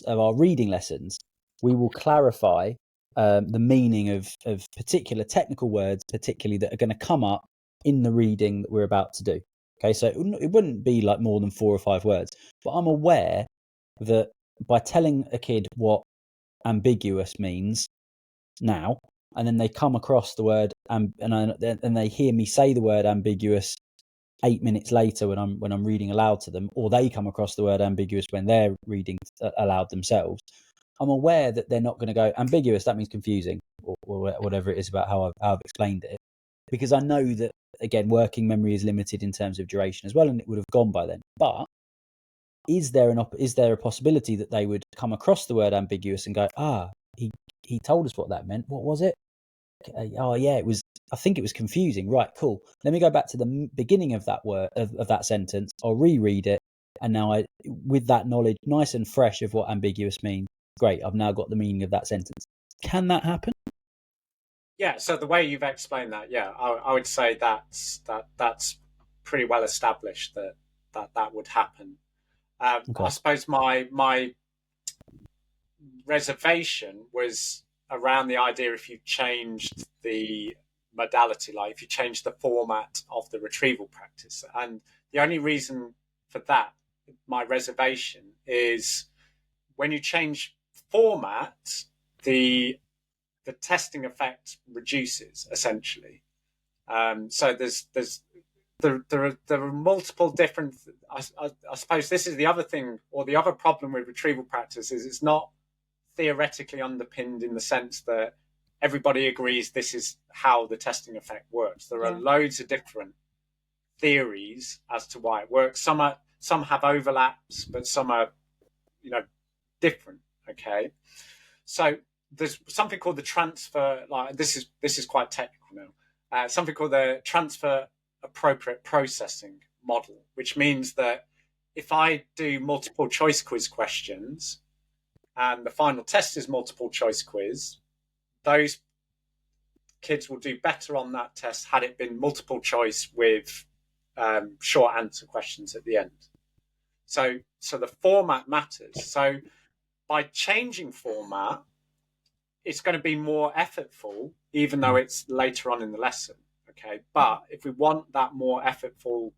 our reading lessons, we will clarify the meaning of particular technical words, particularly that are going to come up in the reading that we're about to do. Okay, so it wouldn't be like more than 4 or 5 words, but I'm aware that by telling a kid what ambiguous means now, and then they come across the word and they hear me say the word ambiguous 8 minutes later when I'm reading aloud to them, or they come across the word ambiguous when they're reading aloud themselves, I'm aware that they're not going to go ambiguous, that means confusing, or whatever it is about how I've explained it, because I know that, again, working memory is limited in terms of duration as well, and it would have gone by then. But is there a possibility that they would come across the word ambiguous and go, he told us what that meant, what was it? Oh yeah, it was, I think it was confusing. Right, cool. Let me go back to the beginning of that word of that sentence. I'll reread it, and now with that knowledge, nice and fresh of what ambiguous means, great. I've now got the meaning of that sentence. Can that happen? Yeah. So the way you've explained that, I would say that's pretty well established that would happen. Okay. I suppose my reservation was around the idea if you changed the modality, like if you changed the format of the retrieval practice. And the only reason for that, my reservation, is when you change format, the testing effect reduces essentially. So there are multiple different. I suppose this is the other thing, or the other problem with retrieval practice is it's not theoretically underpinned in the sense that everybody agrees this is how the testing effect works. There are loads of different theories as to why it works. Some have overlaps, but some are, different. Okay, so there's something called the transfer. Like this is quite technical now. Something called the transfer appropriate processing model, which means that if I do multiple choice quiz questions and the final test is multiple choice quiz, those kids will do better on that test had it been multiple choice with short answer questions at the end. So the format matters. So by changing format, it's going to be more effortful, even though it's later on in the lesson. Okay, but if we want that more effortful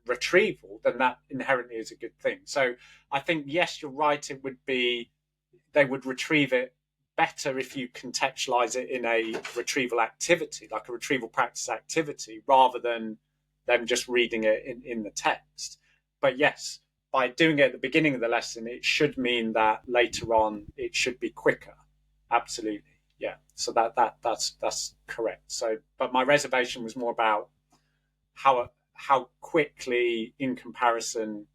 retrieval, then that inherently is a good thing. So I think, yes, you're right. They would retrieve it better if you contextualize it in a retrieval activity, like a retrieval practice activity, rather than them just reading it in the text. But yes, by doing it at the beginning of the lesson, it should mean that later on it should be quicker. Absolutely. Yeah. So that's correct. So, but my reservation was more about how quickly in comparison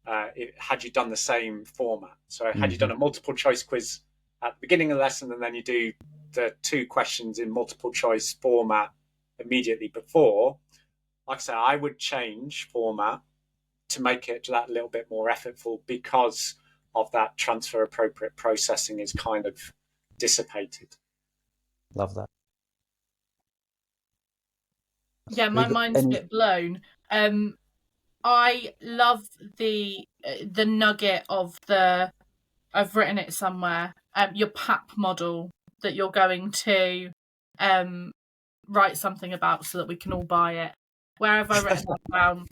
had you done the same format. So had you done a multiple choice quiz at the beginning of the lesson, and then you do the 2 questions in multiple choice format immediately before, like I say, I would change format to make it that little bit more effortful, because of that transfer appropriate processing is kind of dissipated. Love that. Yeah, my mind's a bit blown. I love the nugget of I've written it somewhere, your PAP model that you're going to write something about so that we can all buy it. Where have I written that down?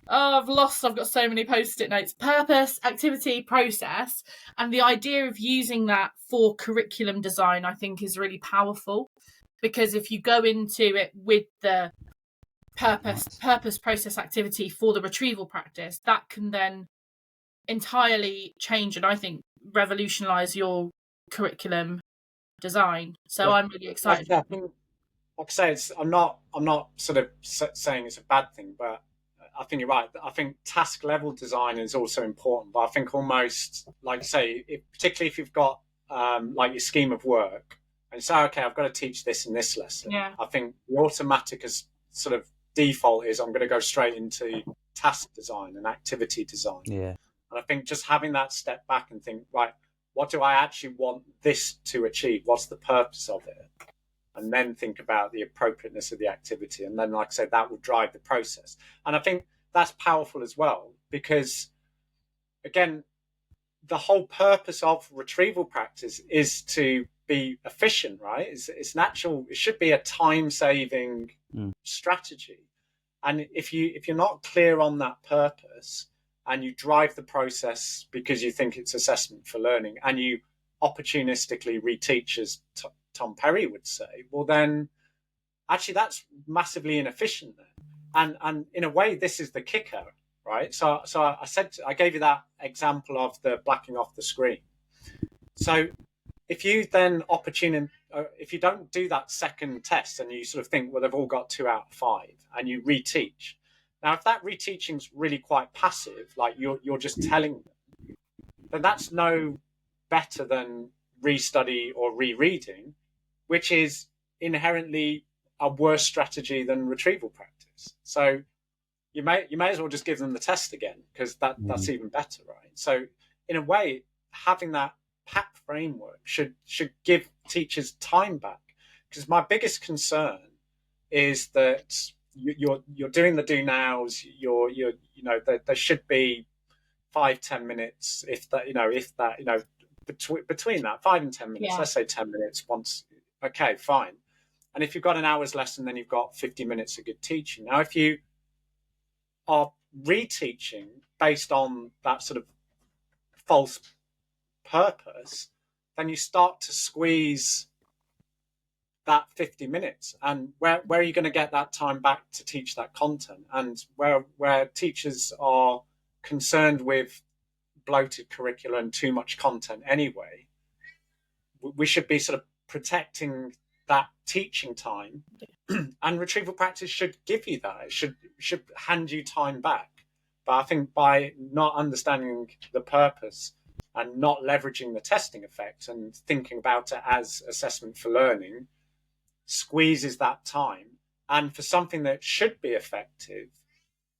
Oh, I've got so many post-it notes. Purpose, activity, process. And the idea of using that for curriculum design, I think, is really powerful. Because if you go into it with the purpose, process, activity for the retrieval practice, that can then entirely change and I think revolutionize your curriculum design. So I'm really excited. I think, like I say, I'm not sort of saying it's a bad thing, but I think you're right. I think task level design is also important, but I think almost, like you say, particularly if you've got like your scheme of work and you say, okay, I've got to teach this in this lesson. Yeah. I think the automatic as sort of default is I'm going to go straight into task design and activity design. Yeah. And I think just having that step back and think, right, what do I actually want this to achieve? What's the purpose of it? And then think about the appropriateness of the activity. And then, like I said, that will drive the process. And I think that's powerful as well, because, again, the whole purpose of retrieval practice is to be efficient, right? It's natural. It should be a time-saving strategy. And if you're not clear on that purpose and you drive the process because you think it's assessment for learning and you opportunistically reteach, as Tom Perry would say, well, then actually that's massively inefficient then. And in a way, this is the kicker, right? So I gave you that example of the blacking off the screen. So if you then if you don't do that second test and you sort of think, well, they've all got 2 out of 5 and you reteach. Now, if that reteaching's really quite passive, like you're just telling them, then that's no better than restudy or rereading, which is inherently a worse strategy than retrieval practice. So you may as well just give them the test again, because that's even better, right? So in a way, having that PAP framework should give teachers time back, because my biggest concern is that you're doing the do nows. There should be 5-10 minutes, if that, between that 5 and 10 minutes. Let's say 10 minutes once. Okay, fine. And if you've got an hour's lesson, then you've got 50 minutes of good teaching. Now, if you are reteaching based on that sort of false purpose, then you start to squeeze that 50 minutes. And where are you going to get that time back to teach that content? And where teachers are concerned with bloated curricula and too much content anyway, we should be sort of protecting that teaching time. And retrieval practice should give you that. It should hand you time back. But I think by not understanding the purpose and not leveraging the testing effect and thinking about it as assessment for learning, squeezes that time. And for something that should be effective,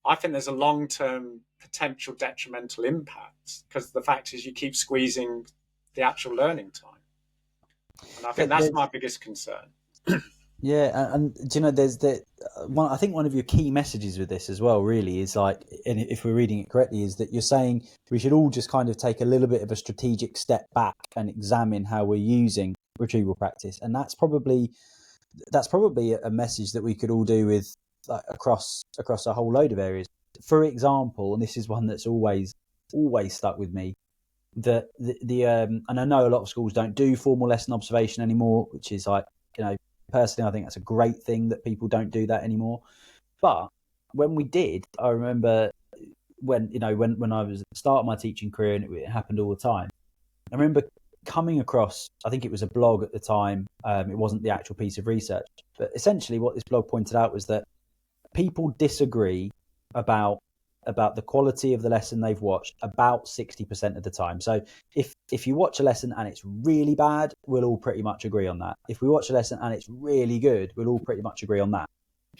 I think there's a long-term potential detrimental impact, because the fact is you keep squeezing the actual learning time. And I think that's my biggest concern. Yeah, and do you know, there's I think one of your key messages with this as well, really, is like, and if we're reading it correctly, is that you're saying we should all just kind of take a little bit of a strategic step back and examine how we're using retrieval practice. And that's probably a message that we could all do with, like, across a whole load of areas. For example, and this is one that's always stuck with me, that and I know a lot of schools don't do formal lesson observation anymore, which is, like, personally, I think that's a great thing that people don't do that anymore. But when we did, I remember when I was at the start of my teaching career, and it happened all the time. I remember coming across, I think it was a blog at the time. It wasn't the actual piece of research, but essentially what this blog pointed out was that people disagree about the quality of the lesson they've watched about 60% of the time. So if you watch a lesson and it's really bad, we'll all pretty much agree on that. If we watch a lesson and it's really good, we'll all pretty much agree on that.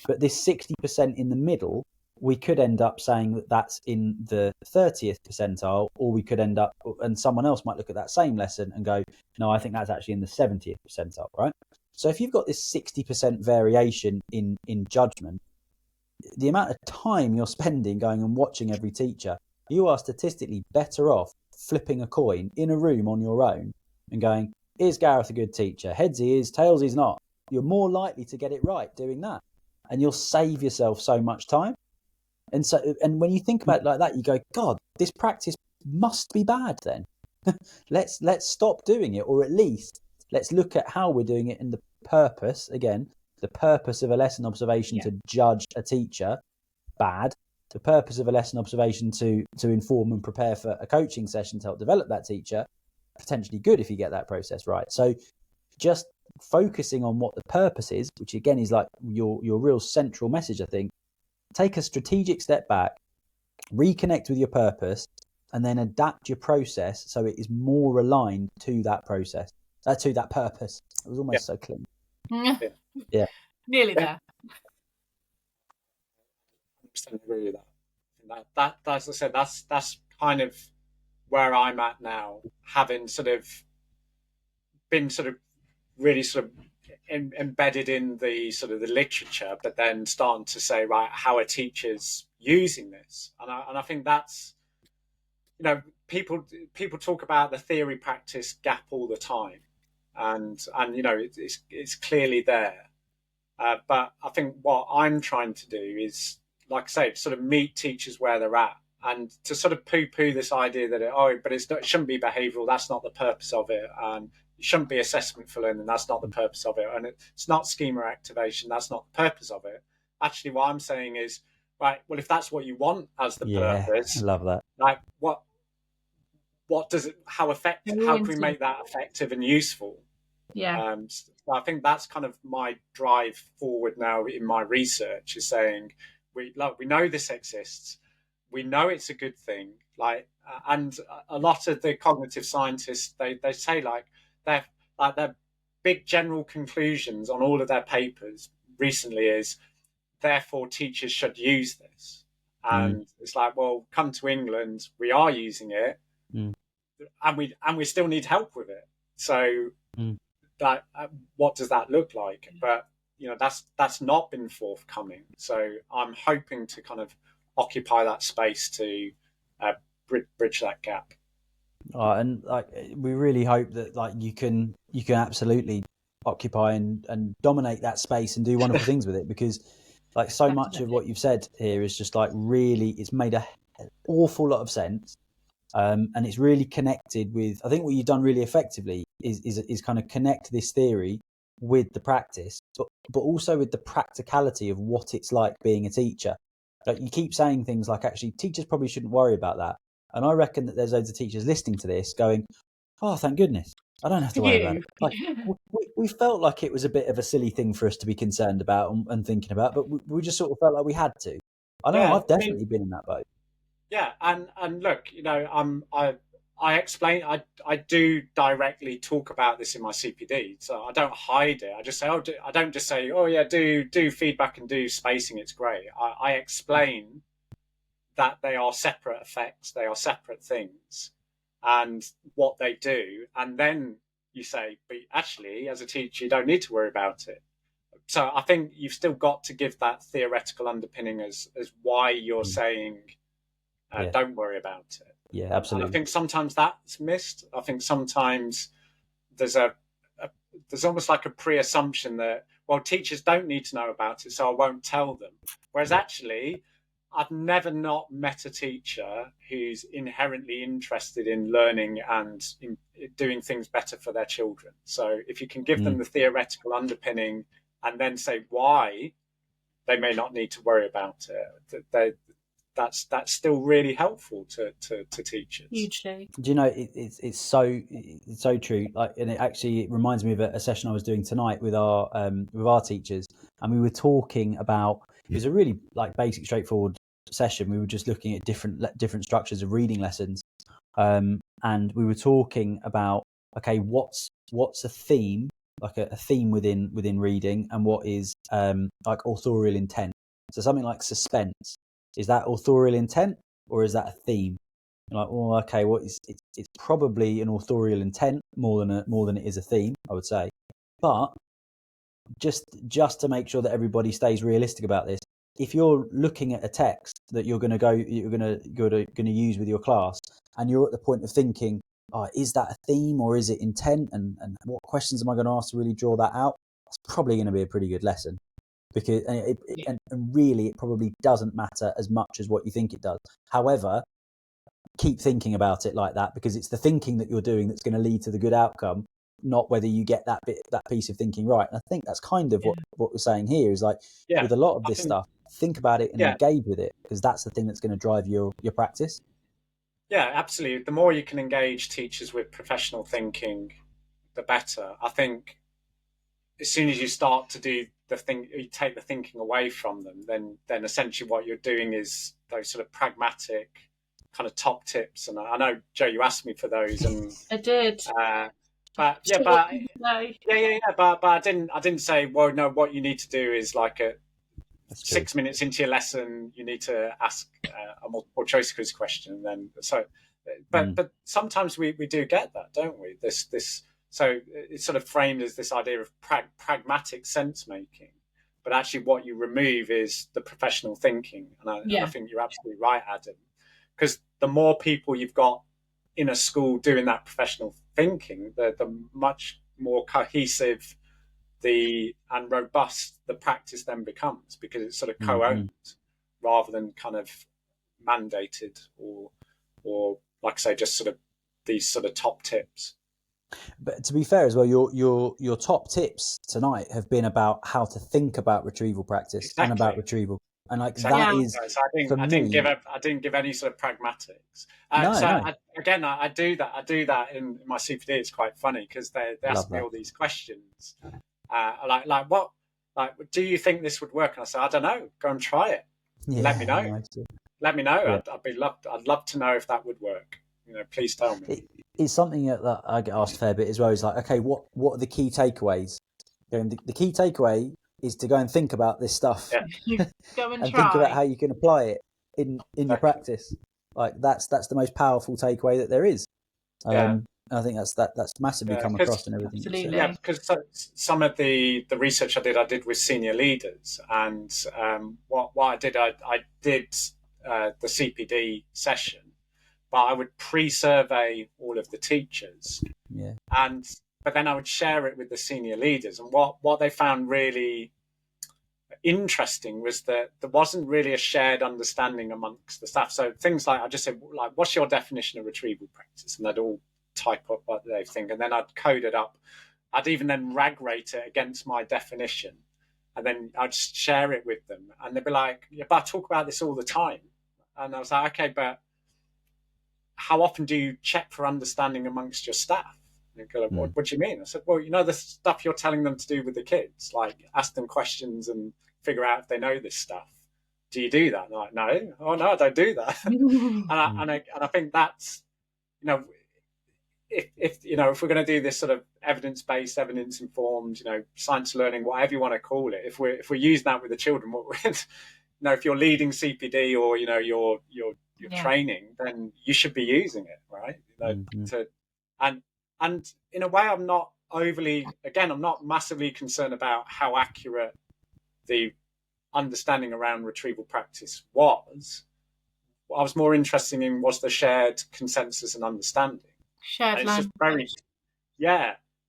But this 60% in the middle, we could end up saying that that's in the 30th percentile, or we could end up, and someone else might look at that same lesson and go, no, I think that's actually in the 70th percentile, right? So if you've got this 60% variation in judgment, the amount of time you're spending going and watching every teacher, you are statistically better off flipping a coin in a room on your own and going, is Gareth a good teacher? Heads he is, tails he's not. you're more likely to get it right doing that, and you'll save yourself so much time. And so, and when you think about it like that, you go, God, this practice must be bad then. let's stop doing it, or at least let's look at how we're doing it and the purpose. Again, the purpose of a lesson observation to judge a teacher, bad. The purpose of a lesson observation to inform and prepare for a coaching session to help develop that teacher, potentially good if you get that process right. So just focusing on what the purpose is, which again is like your real central message, I think. Take a strategic step back, reconnect with your purpose, and then adapt your process so it is more aligned to that process, to that purpose. It was almost so clean. Yeah. Nearly there. I agree with that. As I said, that's kind of where I'm at now, having sort of been sort of really sort of embedded in the sort of the literature, but then starting to say, right, how are teachers using this? And I think that's, you know, people talk about the theory practice gap all the time, and you know, it's clearly there. But I think what I'm trying to do is, like I say, sort of meet teachers where they're at, and to sort of poo-poo this idea that it shouldn't be behavioural. That's not the purpose of it. It shouldn't be assessment for learning. That's not the purpose of it. And it's not schema activation. That's not the purpose of it. Actually, what I'm saying is, right, well, if that's what you want as the purpose, I love that. Like, what does it? How can we make that effective and useful? Yeah. So I think that's kind of my drive forward now in my research, is saying we know this exists. We know it's a good thing. Like, and a lot of the cognitive scientists, they say their big general conclusions on all of their papers recently is, therefore teachers should use this. And it's like, well, come to England, we are using it, and we still need help with it. So that what does that look like? But you know, that's not been forthcoming. So I'm hoping to kind of occupy that space to bridge that gap. And like, we really hope that like you can absolutely occupy and dominate that space and do wonderful things with it, because like so much of what you've said here is just like really, it's made an awful lot of sense. And it's really connected with, I think what you've done really effectively is kind of connect this theory with the practice, but also with the practicality of what it's like being a teacher. Like, you keep saying things like, actually, teachers probably shouldn't worry about that. And I reckon that there's loads of teachers listening to this going, oh, thank goodness, I don't have to worry about it. Like, we felt like it was a bit of a silly thing for us to be concerned about and thinking about, but we just sort of felt like we had to. I know I've definitely been in that boat. Yeah, and look, you know, I explain, I do directly talk about this in my CPD, so I don't hide it. I just say, I don't just say, oh yeah, do feedback and do spacing, it's great. I explain that they are separate effects, they are separate things, and what they do, and then you say, but actually, as a teacher, you don't need to worry about it. So I think you've still got to give that theoretical underpinning as why you're saying, don't worry about it. Yeah, absolutely. And I think sometimes that's missed. I think sometimes there's almost like a pre-assumption that, well, teachers don't need to know about it, so I won't tell them. Whereas actually, I've never not met a teacher who's inherently interested in learning and in doing things better for their children. So if you can give them the theoretical underpinning and then say why they may not need to worry about it, that's still really helpful to teachers. Hugely. Do you know, it's so true. Like, and it reminds me of a session I was doing tonight with our teachers, and we were talking about, it was a really like basic, straightforward session. We were just looking at different structures of reading lessons, and we were talking about, okay, what's a theme, like a theme within reading, and what is like authorial intent. So something like suspense, is that authorial intent or is that a theme? You're like, well, okay, it's probably an authorial intent more than it is a theme, I would say. But just to make sure that everybody stays realistic about this, if you're looking at a text that you're going to use with your class, and you're at the point of thinking, oh, is that a theme or is it intent, and what questions am I going to ask to really draw that out? it's probably going to be a pretty good lesson, because and really it probably doesn't matter as much as what you think it does. However, keep thinking about it like that, because it's the thinking that you're doing that's going to lead to the good outcome, not whether you get that piece of thinking right. And I think that's kind of what we're saying here is like, with a lot of this stuff, think about it and engage with it, because that's the thing that's going to drive your practice. Yeah, absolutely. The more you can engage teachers with professional thinking, the better. I think as soon as you start to do the thing, you take the thinking away from them, then essentially what you're doing is those sort of pragmatic kind of top tips. And I know, Joe, you asked me for those, and I did. But I didn't say, well, no, what you need to do is like 6 minutes into your lesson, you need to ask a multiple choice quiz question. And then but sometimes we do get that, don't we? So it's sort of framed as this idea of pragmatic sense making, but actually what you remove is the professional thinking. And I think you're absolutely right, Adam, because the more people you've got in a school doing that professional thinking, the much more cohesive and robust the practice then becomes, because it's sort of co-owned rather than kind of mandated or like I say, just sort of these sort of top tips. But to be fair as well, your top tips tonight have been about how to think about retrieval practice and about retrieval. And like that is, so I didn't give any sort of pragmatics. I do that in my CPD. It's quite funny because they ask me all these questions, like what, like, do you think this would work? And I say, I don't know. Go and try it. Let me know. Let me know. Yeah. I'd love to know if that would work. Please tell me. It's something that I get asked a fair bit as well. Is like, okay, what are the key takeaways? The key takeaway is to go and think about this stuff. Yeah. Go and try. Think about how you can apply it in your practice. Like that's the most powerful takeaway that there is. And I think that's massively come across in everything. Absolutely. Yeah, because some of the research I did with senior leaders, and what I did the CPD session, but I would pre-survey all of the teachers. Yeah. But then I would share it with the senior leaders, and what they found really interesting was that there wasn't really a shared understanding amongst the staff. So things like, I just said, like, what's your definition of retrieval practice? And they'd all type up what they think, and then I'd code it up. I'd even then rag rate it against my definition, and then I'd just share it with them, and they'd be like, yeah, but I talk about this all the time. And I was like, okay, but how often do you check for understanding amongst your staff? And they go, what do you mean? I said, well, the stuff you're telling them to do with the kids, like ask them questions and figure out if they know this stuff. Do you do that? And they're like, no. Oh no, I don't do that. and I think that's, if we're going to do this sort of evidence-based, evidence-informed, science learning, whatever you want to call it, if we're using that with the children, if you're leading CPD or you're training, then you should be using it, right? And in a way, I'm not massively concerned about how accurate the understanding around retrieval practice was. What I was more interested in was the shared consensus and understanding. Shared language.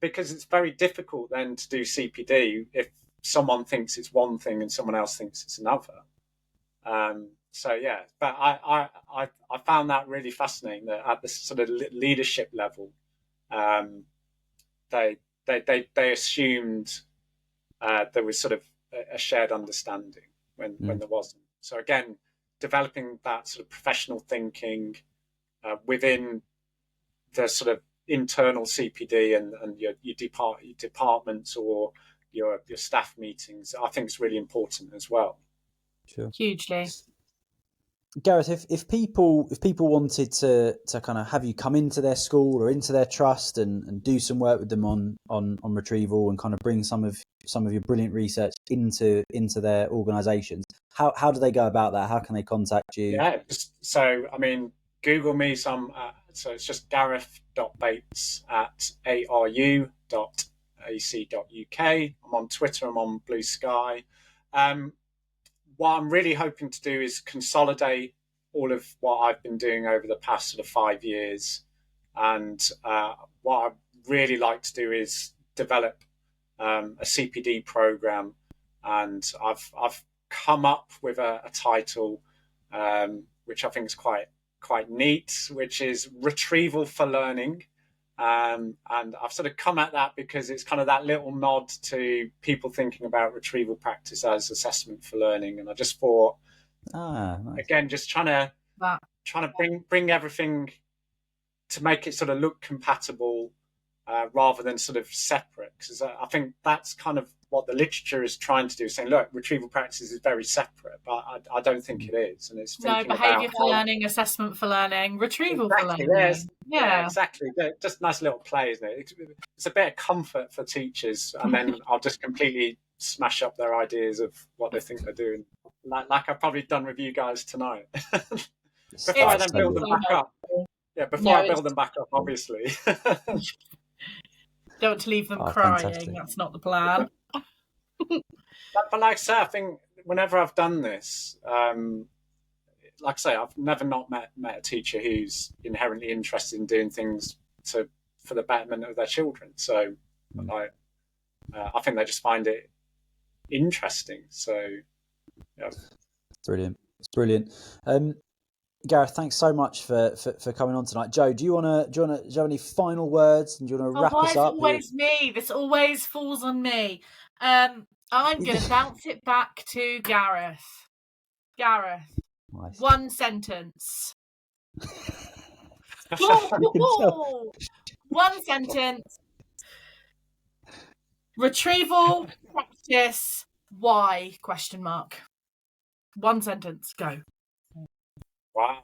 Because it's very difficult then to do CPD if someone thinks it's one thing and someone else thinks it's another. But I found that really fascinating, that at the sort of leadership level, they assumed there was sort of a shared understanding when there wasn't. So again, developing that sort of professional thinking within the sort of internal CPD and your departments or your staff meetings, I think is really important as well. Sure. Hugely. Gareth, if people wanted to kind of have you come into their school or into their trust and do some work with them on retrieval and kind of bring some of your brilliant research into their organisations, how do they go about that? How can they contact you? Yeah, so I mean, Google me some. So it's just gareth.bates at aru.ac.uk. I'm on Twitter. I'm on Blue Sky. What I'm really hoping to do is consolidate all of what I've been doing over the past sort of 5 years. And what I'd really like to do is develop a CPD program, and I've come up with a title which I think is quite neat, which is Retrieval for Learning. And I've sort of come at that because it's kind of that little nod to people thinking about retrieval practice as assessment for learning. And I just thought, nice. Again, just trying to bring everything to make it sort of look compatible rather than sort of separate. Because I think that's kind of what the literature is trying to do, saying, look, retrieval practice is very separate, but I don't think it is. And it's behaviour for learning, assessment for learning, retrieval for learning. Yeah, exactly. Just a nice little play, isn't it? It's a bit of comfort for teachers, and then I'll just completely smash up their ideas of what they think they're doing, like I've probably done with you guys tonight. Before I then build them back up. Yeah, I build them back up, obviously. Don't leave them crying. Fantastic. That's not the plan. But like I say, I think whenever I've done this, like I say, I've never not met a teacher who's inherently interested in doing things for the betterment of their children. So, I think they just find it interesting. So, yeah, it's brilliant. Gareth, thanks so much for coming on tonight. Joe, do you have any final words, and do you want to wrap us up? Always me. This always falls on me. I'm going to bounce it back to Gareth. Gareth, nice. One sentence. One sentence. Retrieval practice. Why? ? One sentence. Go. Why?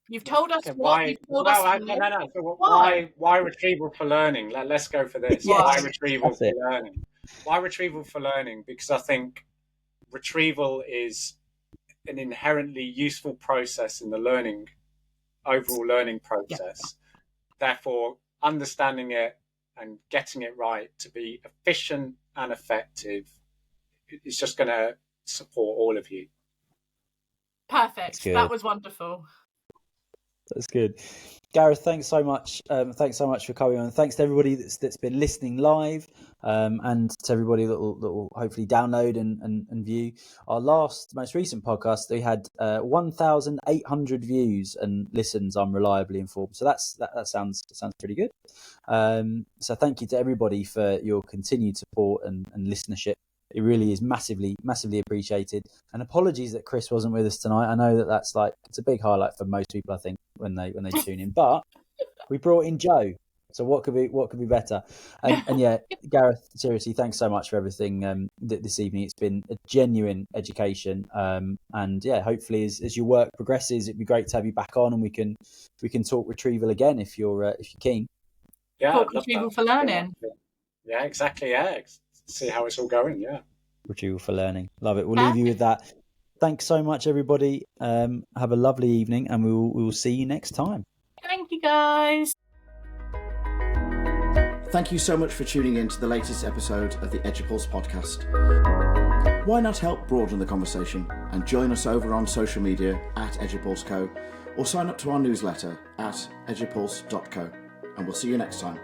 You've told us what. Why retrieval for learning? Let's go for this. Yes. Why retrieval for learning? Why retrieval for learning? Because I think retrieval is an inherently useful process in the overall learning process. Yeah. Therefore, understanding it and getting it right to be efficient and effective is just going to support all of you. Perfect. That was wonderful. That's good. Gareth, thanks so much. Thanks so much for coming on. Thanks to everybody that's been listening live, and to everybody that will hopefully download and view our most recent podcast. We had 1,800 views and listens. I'm reliably informed, so that sounds pretty good. So thank you to everybody for your continued support and listenership. It really is massively appreciated. And apologies that Chris wasn't with us tonight. I know that's it's a big highlight for most people, I think, when they tune in. But we brought in Joe, so what could be better? And yeah, Gareth, seriously, thanks so much for everything this evening. It's been a genuine education. And yeah, hopefully as your work progresses, it'd be great to have you back on, and we can talk retrieval again if you're keen. Yeah, talk retrieval for learning. Yeah, exactly. Yeah. See how it's all going. Yeah, retrieval for learning. Love it. We'll leave you with that. Thanks so much, everybody. Have a lovely evening, and we will see you next time. Thank you, guys. Thank you so much for tuning in to the latest episode of the EduPulse podcast. Why not help broaden the conversation and join us over on social media at EduPulse Co, or sign up to our newsletter at edupulse.co, and we'll see you next time.